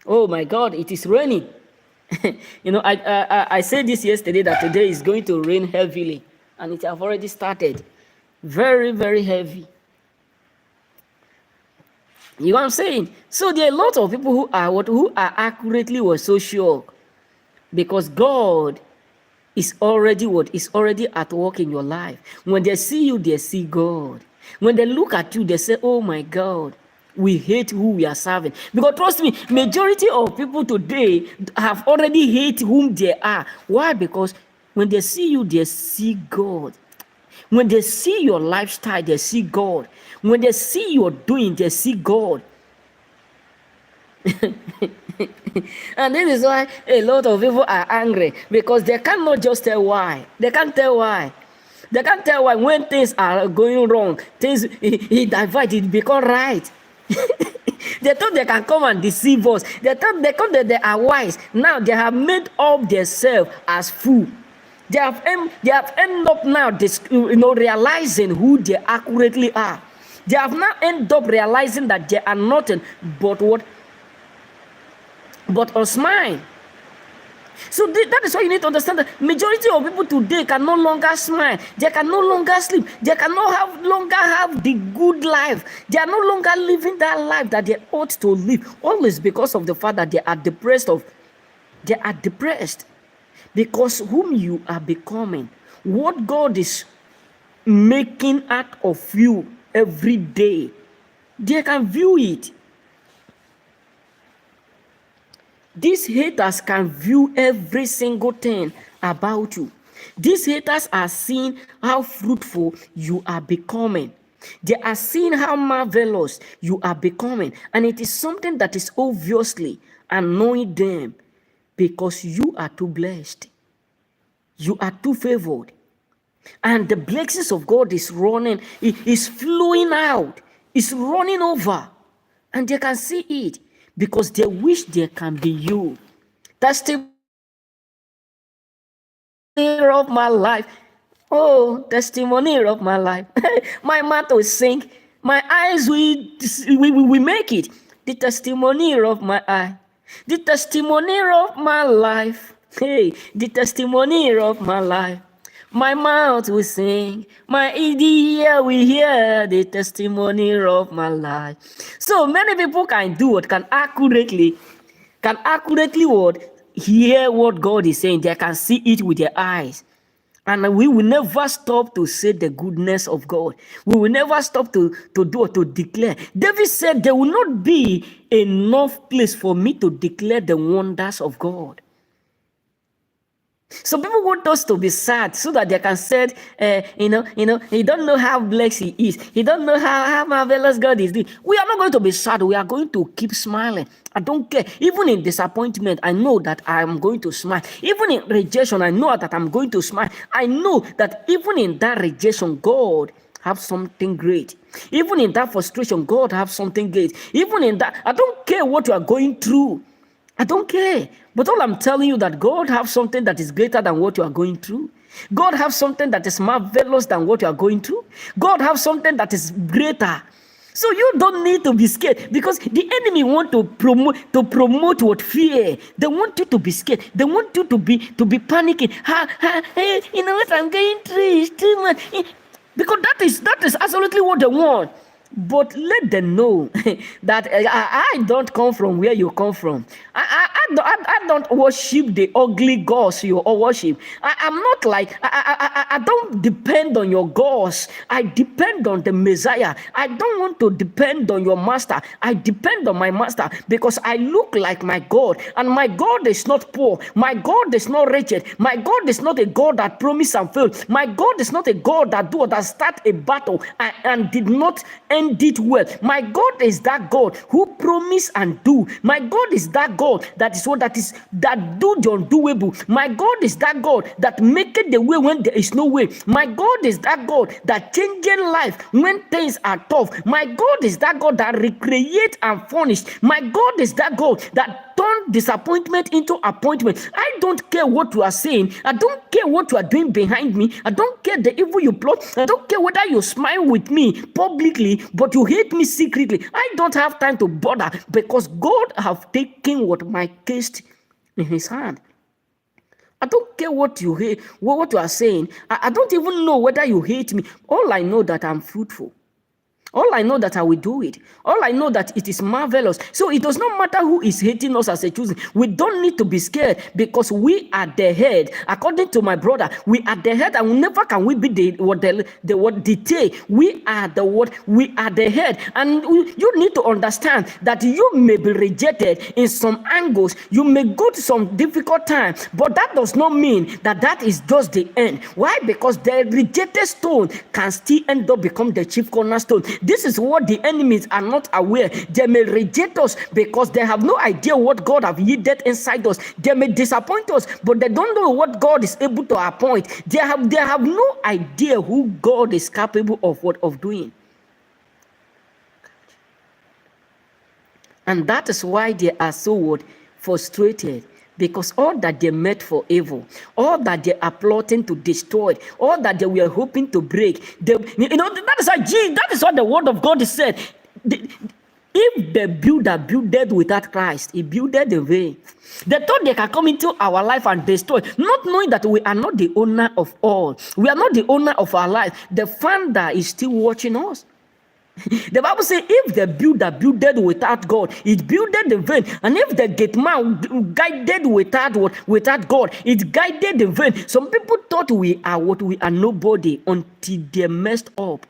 Oh my God, it is raining. I said this yesterday that today is going to rain heavily, and it have already started. Very, very heavy. You know what I'm saying? So there are a lot of people who are accurately so sure, because God is already at work in your life. When they see you, they see God. When they look at you, they say, "Oh my God, we hate who we are serving." Because trust me, majority of people today have already hate whom they are. Why? Because when they see you, they see God. When they see your lifestyle, they see God. When they see your doing, they see God. And this is why a lot of people are angry, because they cannot just tell why. They can't tell why. They can't tell why when things are going wrong, things he divide, it become right. They thought they can come and deceive us. They thought they are wise. Now they have made up themselves as fool. They have ended up now realizing who they accurately are. They have now ended up realizing that they are nothing but what? But us smile. So that is why you need to understand that majority of people today can no longer smile. They can no longer sleep. They can no longer have the good life. They are no longer living that life that they ought to live. Always because of the fact that they are depressed. They are depressed because whom you are becoming, what God is making out of you every day, they can view it. These haters can view every single thing about you. These haters are seeing how fruitful you are becoming. They are seeing how marvelous you are becoming. And it is something that is obviously annoying them, because you are too blessed. You are too favored. And the blessings of God is running, it is flowing out, it's running over. And they can see it, because they wish they can be you. Testimony of my life. Oh, testimony of my life. My mouth will sing. My eyes will make it. The testimony of my eye. The testimony of my life. Hey, the testimony of my life. My mouth will sing, my ear will hear the testimony of my life. So many people can do what can accurately what hear what God is saying. They can see it with their eyes. And we will never stop to say the goodness of God. We will never stop to do or to declare. David said, there will not be enough place for me to declare the wonders of God. Some people want us to be sad so that they can say, he don't know how blessed he is. He don't know how marvelous God is doing. We are not going to be sad. We are going to keep smiling. I don't care. Even in disappointment, I know that I am going to smile. Even in rejection, I know that I'm going to smile. I know that even in that rejection, God have something great. Even in that frustration, God have something great. Even in that, I don't care what you are going through. I don't care. But all I'm telling you that God has something that is greater than what you are going through. God has something that is marvelous than what you are going through. God has something that is greater. So you don't need to be scared, because the enemy want to promote what fear. They want you to be scared. They want you to be panicking. Hey, you know what, I'm going through is too much. Because that is absolutely what they want. But let them know that I don't come from where you come from. I don't worship the ugly gods you all worship. I'm not like, I don't depend on your gods. I depend on the Messiah. I don't want to depend on your master. I depend on my master, because I look like my God. And my God is not poor. My God is not wretched. My God is not a God that promised and failed. My God is not a God that start a battle and did not end it well. My God is that God who promise and do. My God is that God that do the undoable. My God is that God that make it the way when there is no way. My God is that God that changing life when things are tough. My God is that God that recreate and furnish. My God is that God that turn disappointment into appointment. I don't care what you are saying. I don't care what you are doing behind me. I don't care the evil you plot. I don't care whether you smile with me publicly, but you hate me secretly. I don't have time to bother, because God have taken what my case in his hand. I don't care what you hate, what you are saying. I don't even know whether you hate me. All I know that I'm fruitful. All I know that I will do it. All I know that it is marvelous. So it does not matter who is hating us as a choosing. We don't need to be scared, because we are the head. According to my brother, we are the head, and never can we be the tail. We are the what? We are the head. And you need to understand that you may be rejected in some angles. You may go to some difficult time, but that does not mean that is just the end. Why? Because the rejected stone can still end up become the chief cornerstone. This is what the enemies are not aware. They may reject us because they have no idea what God have yielded inside us. They may disappoint us, but they don't know what God is able to appoint. They have no idea who God is capable of doing. And that is why they are so frustrated. Because all that they meant for evil, all that they are plotting to destroy, all that they were hoping to break, that is what the word of God is said. If the builder builded without Christ, he builded in vain. They thought they can come into our life and destroy, not knowing that we are not the owner of all. We are not the owner of our life. The Father is still watching us. The Bible says, if the builder builded without God, it builded in vain. And if the gate man guided without God, it guided in vain. Some people thought we are nobody until they messed up.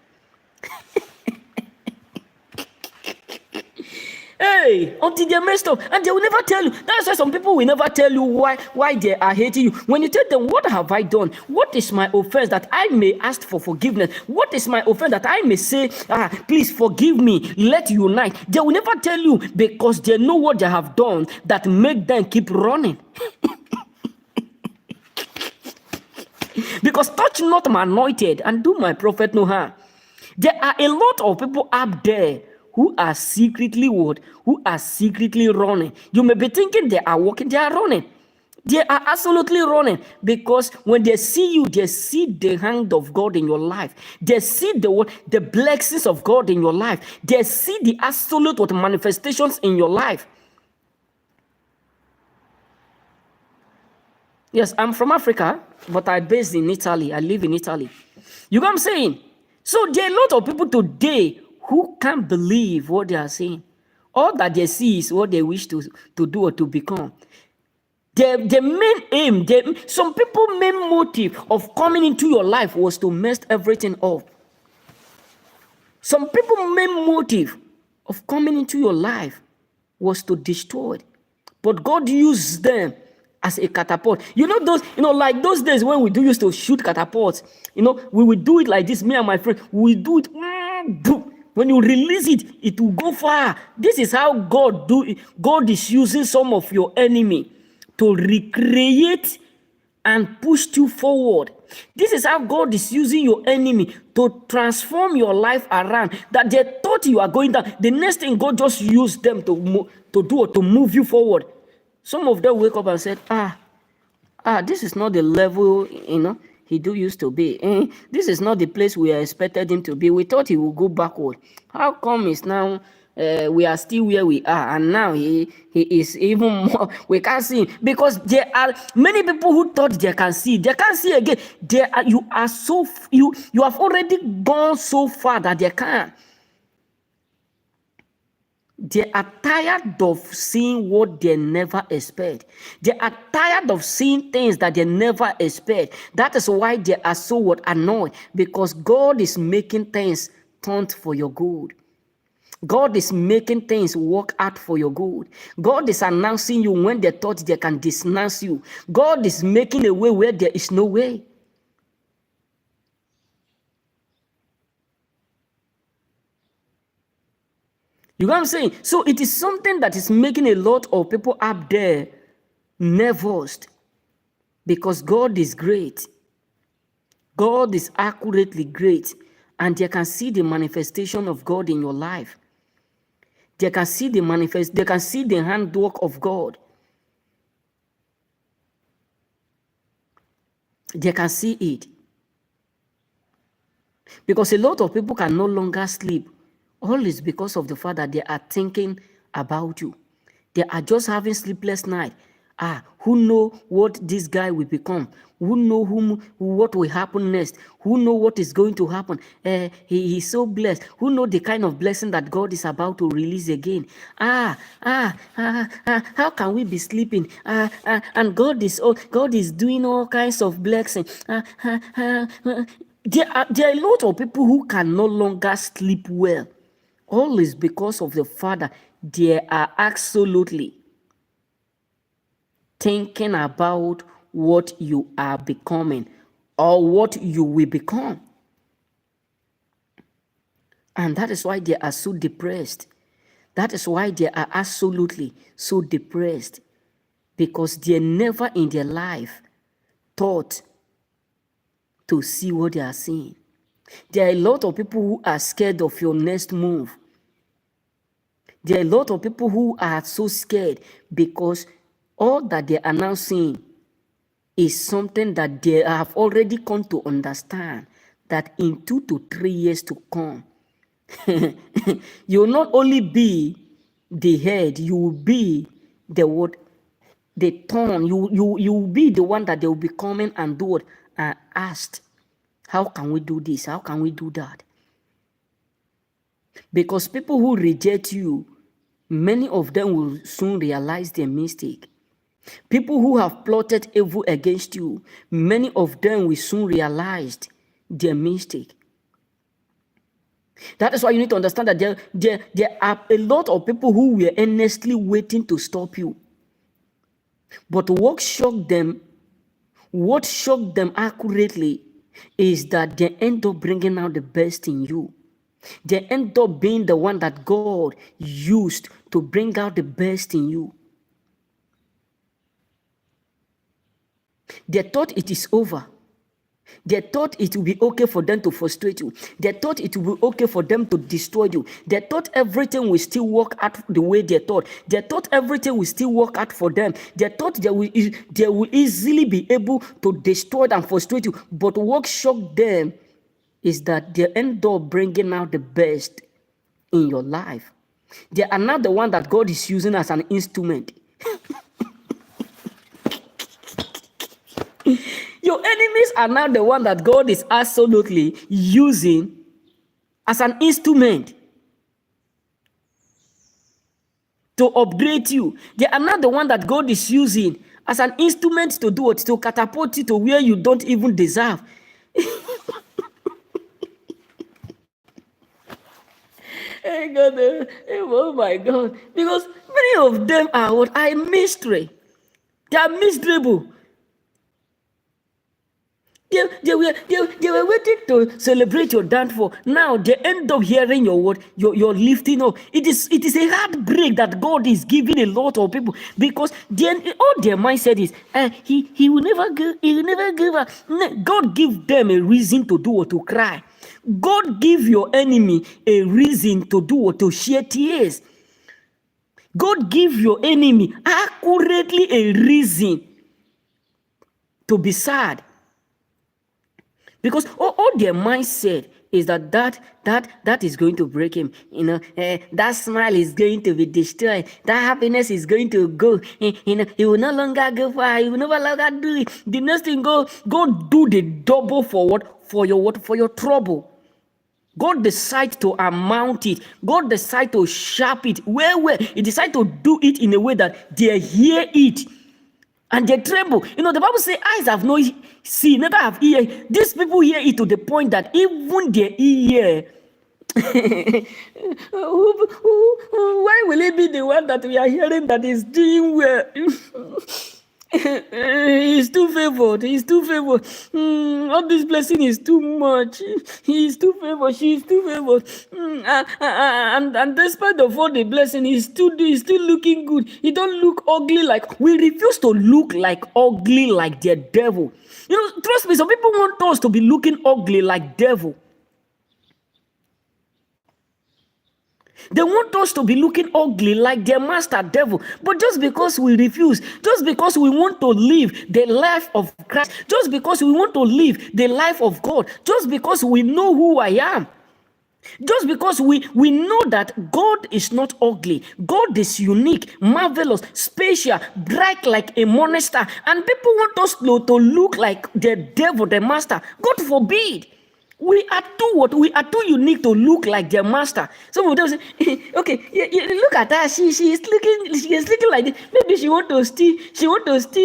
Hey, until they messed up, and they will never tell you. That's why some people will never tell you why they are hating you. When you tell them, what have I done? What is my offense that I may ask for forgiveness? What is my offense that I may say, please forgive me, let's unite? They will never tell you, because they know what they have done that make them keep running. Because touch not my anointed and do my prophet no harm. There are a lot of people up there who are secretly running. You may be thinking they are walking, they are running. They are absolutely running, because when they see you, they see the hand of God in your life. They see the blessings of God in your life. They see the absolute manifestations in your life. Yes, I'm from Africa, but I'm based in Italy. I live in Italy. You know what I'm saying? So there are a lot of people today who can't believe what they are saying. All that they see is what they wish to do or to become. The main aim, some people's main motive of coming into your life was to mess everything up. Some people's main motive of coming into your life was to destroy it. But God used them as a catapult. You know those, like those days when we used to shoot catapults, we would do it like this, me and my friend, we do it, boom. When you release it, it will go far. This is how God do it. God is using some of your enemy to recreate and push you forward. This is how God is using your enemy to transform your life around. That they thought you are going down. The next thing, God just used them to move you forward. Some of them wake up and said, this is not the level, he used to be. This is not the place we expected him to be. We thought he would go backward. How come it's now we are still where we are, and now he is even more? We can't see him because there are many people who thought they can see. They can't see again. You have already gone so far that they can't. They are tired of seeing what they never expect. They are tired of seeing things that they never expect. That is why they are so annoyed, because God is making things turn for your good. God is making things work out for your good. God is announcing you when they thought they can denounce you. God is making a way where there is no way. You know what I'm saying? So it is something that is making a lot of people up there nervous, because God is great. God is accurately great, and they can see the manifestation of God in your life. They can see they can see the handwork of God. They can see it. Because a lot of people can no longer sleep. All is because of the fact that they are thinking about you. They are just having sleepless night. Who know what this guy will become? Who know what will happen next? Who know what is going to happen? He is so blessed. Who know the kind of blessing that God is about to release again? How can we be sleeping? And God is doing all kinds of blessings. There are a lot of people who can no longer sleep well. All is because of the fact that they are absolutely thinking about what you are becoming or what you will become. And that is why they are so depressed. That is why they are absolutely so depressed, because they never in their life thought to see what they are seeing. There are a lot of people who are scared of your next move. There are a lot of people who are so scared because all that they are now seeing is something that they have already come to understand, that in 2 to 3 years to come, you will not only be the head, you will be the thorn. You will be the one that they will be coming and do it and asked, how can we do this? How can we do that? Because people who reject you, many of them will soon realize their mistake. People who have plotted evil against you, many of them will soon realize their mistake. That is why you need to understand that there are a lot of people who were earnestly waiting to stop you. But what shocked them accurately is that they end up bringing out the best in you. They end up being the one that God used to bring out the best in you. They thought it is over. They thought it would be okay for them to frustrate you. They thought it would be okay for them to destroy you. They thought everything will still work out the way they thought. They thought everything will still work out for them. They thought they will easily be able to destroy and frustrate you. But what shocked them is that they end up bringing out the best in your life. They are not the one that God is using as an instrument. Your enemies are now the one that God is absolutely using as an instrument to upgrade you. They are not the one that God is using as an instrument to do it, to catapult you to where you don't even deserve. Hey God, oh my God. Because many of them are what I mystery. They are miserable. They were waiting to celebrate your downfall. Now they end up hearing your word, your lifting up. It is a heartbreak that God is giving a lot of people, because then all their mindset is he will never give up. God give them a reason to do or to cry. God give your enemy a reason to do or to shed tears. God give your enemy accurately a reason to be sad. Because all their mindset is that is going to break him. That smile is going to be destroyed. That happiness is going to go. He will no longer go far. He will no longer do it. The next thing, go do the double for what? For your trouble. God decide to amount it. God decide to sharp it. Where he decide to do it in a way that they hear it and they tremble. The Bible says, eyes have not seen, neither have ear. These people hear it to the point that even their ear. Why will it be the one that we are hearing that is doing well? He's too favored. He's too favored. All this blessing is too much. He's too favored. She's too favored. And despite of all the blessing, he's still looking good. He don't look ugly like. We refuse to look like ugly like the devil. Trust me. Some people want us to be looking ugly like devil. They want us to be looking ugly like their master devil. But just because we refuse, just because we want to live the life of Christ, just because we want to live the life of God, just because we know who I am, just because we know that God is not ugly, God is unique, marvelous, special, bright like a morning star, and people want us to look like the devil, the master. God forbid. We are too unique to look like their master. Some of them say, okay, look at her. She is looking like this. Maybe she want to steal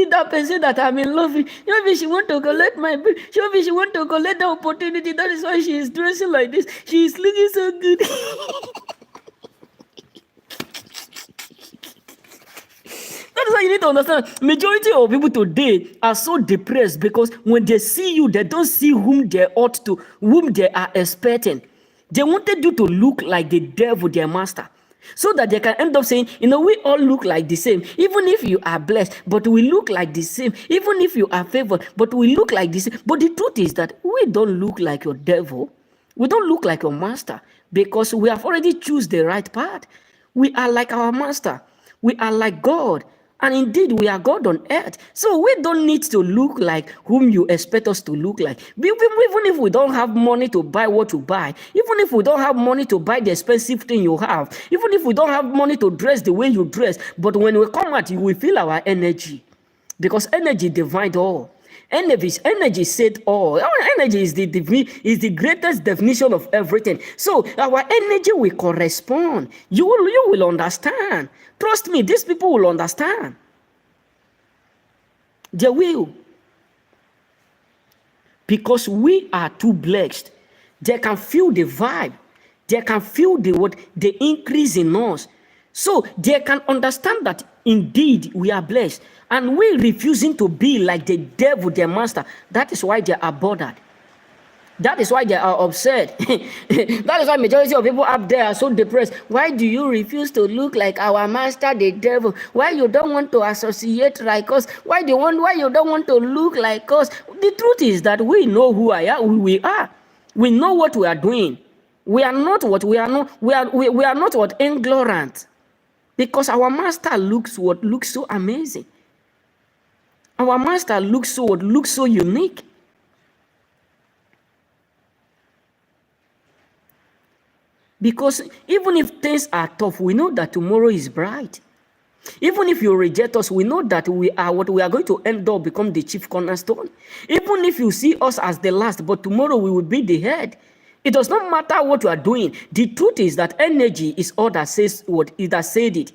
that person that I'm in love with. Maybe she want to collect maybe she want to collect the opportunity. That is why she is dressing like this. She is looking so good. That is why you need to understand. Majority of people today are so depressed because when they see you, they don't see whom they are expecting. They wanted you to look like the devil, their master, so that they can end up saying, we all look like the same. Even if you are blessed, but we look like the same. Even if you are favored, but we look like the same. But the truth is that we don't look like your devil. We don't look like your master because we have already choose the right path. We are like our master. We are like God. And indeed, we are God on earth. So we don't need to look like whom you expect us to look like. Even if we don't have money to buy what you buy, even if we don't have money to buy the expensive thing you have, even if we don't have money to dress the way you dress, but when we come at you, we feel our energy. Because energy divides all. Energy said all. Our energy is the greatest definition of everything. So our energy will correspond. You will understand. Trust me, these people will understand. They will. Because we are too blessed. They can feel the vibe. They can feel the increase in us. So they can understand that indeed we are blessed. And we refusing to be like the devil, their master. That is why they are bothered. That is why they are upset. That is why majority of people up there are so depressed. Why do you refuse to look like our master, the devil? Why you don't want to associate like us? Why you don't want to look like us? The truth is that we know who we are. We know what we are doing. We are not what ignorant. Because our master looks so amazing. Our master looks so unique. Because even if things are tough, we know that tomorrow is bright. Even if you reject us, we know that we are going to end up become the chief cornerstone. Even if you see us as the last, but tomorrow we will be the head. It does not matter what you are doing. The truth is that energy is all that says what it has said it.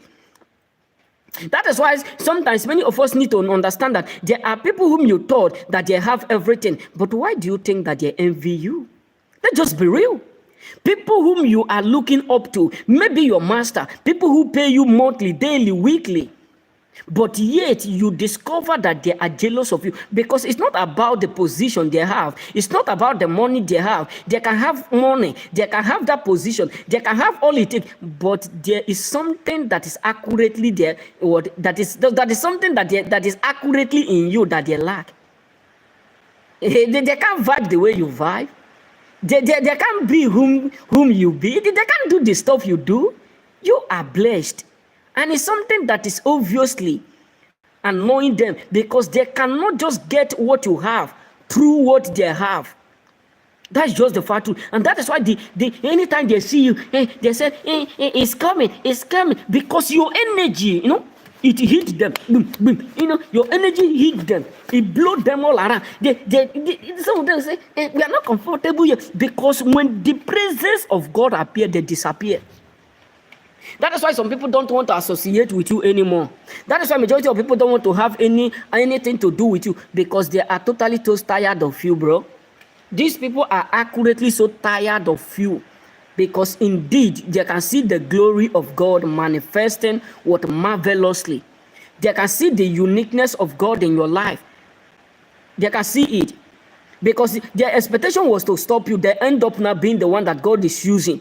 That is why sometimes many of us need to understand that there are people whom you thought that they have everything, but why do you think that they envy you? Let's just be real. People whom you are looking up to, maybe your master, people who pay you monthly, daily, weekly, But yet you discover that they are jealous of you, because it's not about the position they have, it's not about the money they have. They can have money, they can have that position, they can have all it takes, but there is something that is accurately there, or that is something that is accurately in you that they lack. They can't vibe the way you vibe. They can't be whom you be. They can't do the stuff you do. You are blessed. And it's something that is obviously annoying them, because they cannot just get what you have through what they have. That's just the fact. And that is why anytime they see you, they say, it's coming, because your energy, it hit them. Boom, boom. Your energy hit them. It blow them all around. Some of them say, we are not comfortable here, because when the presence of God appear, they disappear. That is why some people don't want to associate with you anymore. That is why majority of people don't want to have anything to do with you, because they are totally tired of you, bro. These people are accurately so tired of you, because indeed they can see the glory of God manifesting marvelously. They can see the uniqueness of God in your life. They can see it, because their expectation was to stop you. They end up now being the one that God is using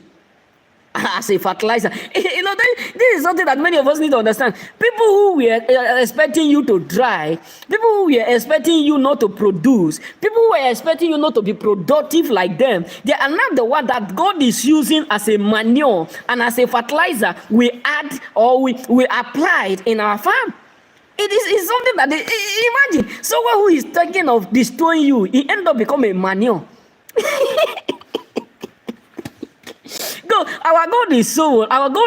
as a fertilizer. This is something that many of us need to understand. People who were expecting you to dry, people who were expecting you not to produce, people who were expecting you not to be productive like them, they are not the one that God is using as a manure and as a fertilizer we add, or we applied in our farm. It's something that imagine someone who is thinking of destroying you, he end up becoming a manure. Our God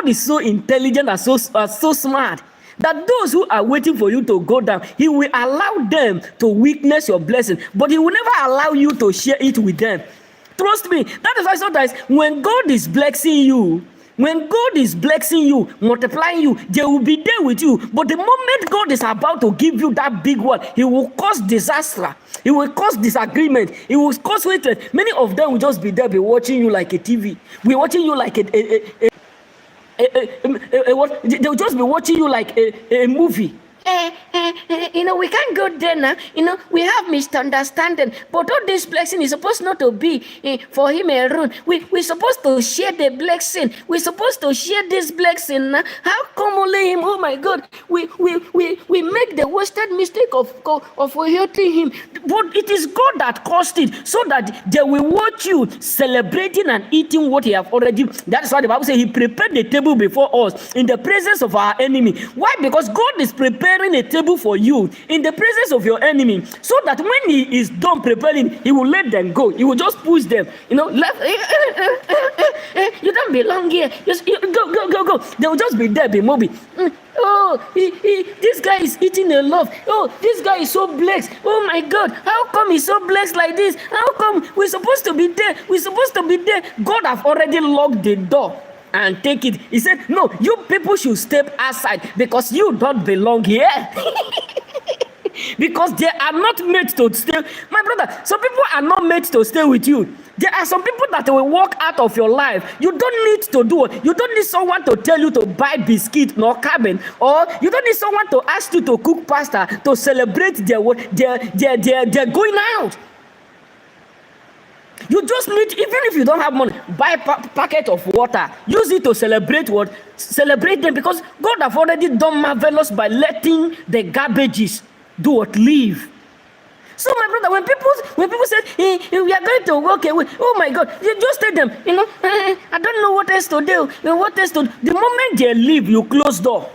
is so intelligent and so smart, that those who are waiting for you to go down, He will allow them to witness your blessing, but He will never allow you to share it with them. Trust me. That is why sometimes when God is blessing you, multiplying you, they will be there with you. But the moment God is about to give you that big one, He will cause disaster. He will cause disagreement. He will cause hatred. Many of them will just be there, be watching you like a TV. We're watching you like what? They'll just be watching you like a movie. We can't go there now. We have misunderstanding. But all this blessing is supposed not to be for him alone. We're supposed to share the blessing. We're supposed to share this blessing now. How come only him? Oh my God. We make the wasted mistake of hurting him. But it is God that caused it, so that they will watch you celebrating and eating what He have already. That's why the Bible says He prepared the table before us in the presence of our enemy. Why? Because God is preparing a table for you in the presence of your enemy, so that when He is done preparing, He will let them go. He will just push them. Left. You don't belong here. Just go. They will just be there, be moving. Oh, this guy is eating a lot. Oh, this guy is so blessed. Oh my God, how come he's so blessed like this? How come we're supposed to be there? God have already locked the door and take it. He said, no, you people should step aside, because you don't belong here. Because they are not made to stay. My brother, some people are not made to stay with you. There are some people that will walk out of your life. You don't need to do it. You don't need someone to tell you to buy biscuit nor cabin, or you don't need someone to ask you to cook pasta to celebrate their going out. You just need, even if you don't have money, buy a packet of water. Use it to celebrate what? Celebrate them, because God have already done marvelous by letting the garbages do what? Leave. So my brother, when people say, hey, we are going to walk away, oh my God, you just tell them, I don't know what else to do. The moment they leave, you close door.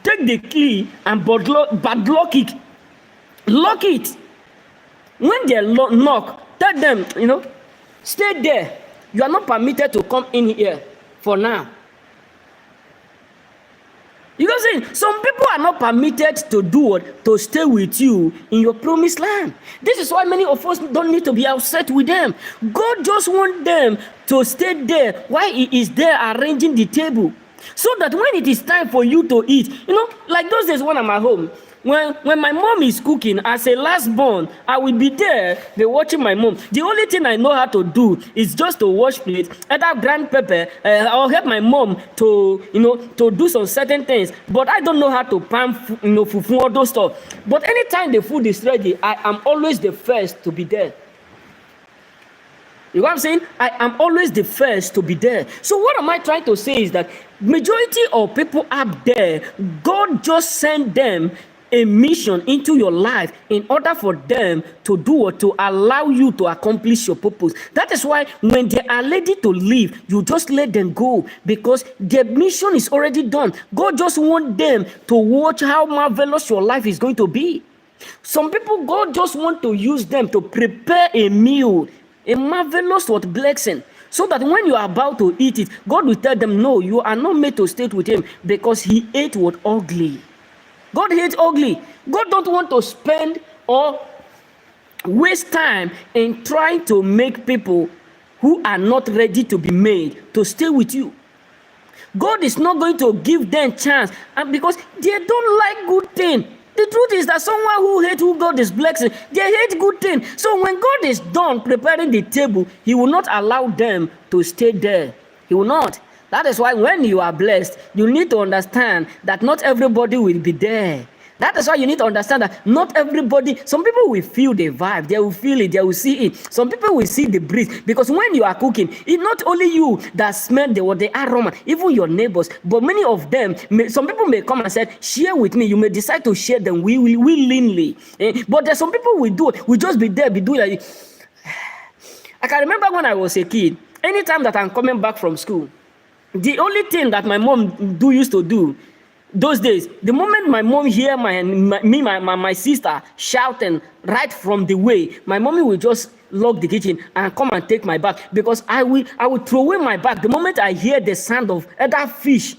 Take the key and padlock it. Lock it. When they knock, tell them, stay there. You are not permitted to come in here for now. You know what I'm saying? Some people are not permitted to do what? To stay with you in your promised land. This is why many of us don't need to be upset with them. God just wants them to stay there while He is there arranging the table. So that when it is time for you to eat, like those days when I'm at home, when my mom is cooking, as a last born, I will be there, be watching my mom. The only thing I know how to do is just to wash plate, either grind pepper, or help my mom to, to do some certain things. But I don't know how to pan, fufu, all those stuff. But anytime the food is ready, I am always the first to be there. You know what I'm saying? I am always the first to be there. So what am I trying to say is that majority of people up there, God just sent them a mission into your life in order for them to do or to allow you to accomplish your purpose. That is why when they are ready to leave, you just let them go, because their mission is already done. God just wants them to watch how marvelous your life is going to be. Some people, God just want to use them to prepare a meal, a marvelous blessing, so that when you are about to eat it, God will tell them, no, you are not made to stay with him, because he ate what ugly. God hates ugly. God don't want to spend or waste time in trying to make people who are not ready to be made to stay with you. God is not going to give them chance, and because they don't like good things. The truth is that someone who hates who God is blessing, they hate good things. So when God is done preparing the table, he will not allow them to stay there. He will not. That is why when you are blessed, you need to understand that not everybody will be there. That is why you need to understand that not everybody, some people will feel the vibe, they will feel it, they will see it. Some people will see the breeze, because when you are cooking, it's not only you that smell the aroma, even your neighbors, but many of them, some people may come and say, share with me. You may decide to share them willingly. But there's some people will do it, will just be there, be doing like, I can remember when I was a kid, anytime that I'm coming back from school, the only thing that my mom used to do those days, the moment my mom hear my sister shouting right from the way, my mommy will just lock the kitchen and come and take my bag, because I will throw away my bag the moment I hear the sound of either fish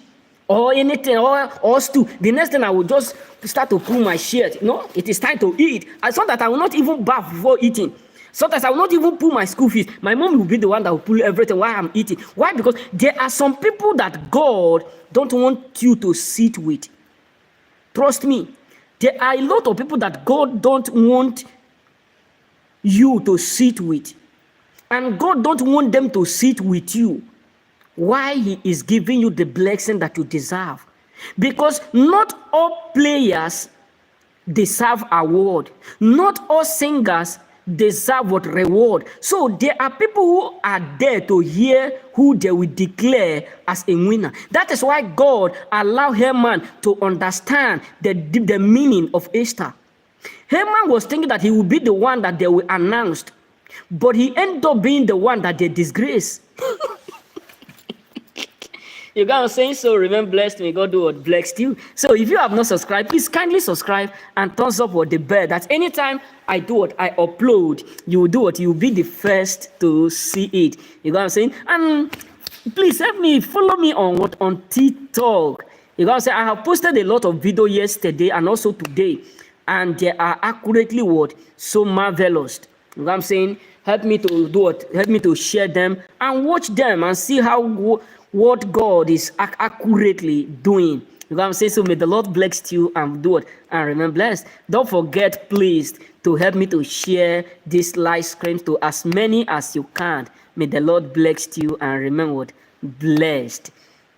or anything or stew. The next thing I will just start to pull my shirt. It is time to eat. I saw that I will not even bath before eating. Sometimes I will not even pull my school fees. My mom will be the one that will pull everything while I'm eating. Why? Because there are some people that God don't want you to sit with. Trust me. There are a lot of people that God don't want you to sit with. And God don't want them to sit with you. Why he is giving you the blessing that you deserve. Because not all players deserve award. Not all singers deserve what reward. So there are people who are there to hear who they will declare as a winner. That is why God allowed Haman to understand the meaning of Esther. Haman was thinking that he would be the one that they will announce, but he ended up being the one that they disgrace. You got what I'm saying? So remain blessed. May God do what blessed you. So if you have not subscribed, please kindly subscribe and thumbs up with the bell. That anytime I do what I upload, you will do what you will be the first to see it. You got what I'm saying? And please help me, follow me on TikTok. You got what I'm saying? I have posted a lot of video yesterday and also today, and they are accurately so marvelous. You know what I'm saying? Help me to do what? Help me to share them and watch them and see how what God is accurately doing. You know what I'm saying? So may the Lord bless you and do it and remain blessed. Don't forget, please, to help me to share this live stream to as many as you can. May the Lord bless you and remain blessed.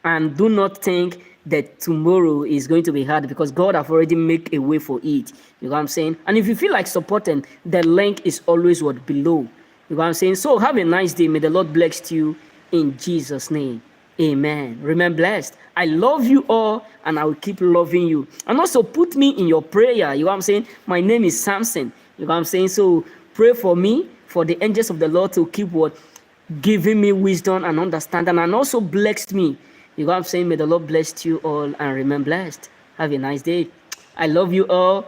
And do not think that tomorrow is going to be hard, because God have already made a way for it. You know what I'm saying? And if you feel like supporting, the link is always below. You know what I'm saying? So have a nice day. May the Lord bless you in Jesus' name. Amen. Remain blessed. I love you all, and I will keep loving you. And also put me in your prayer. You know what I'm saying? My name is Samson. You know what I'm saying? So pray for me, for the angels of the Lord to keep giving me wisdom and understanding, and also bless me. You know what I'm saying? May the Lord bless you all and remain blessed. Have a nice day. I love you all.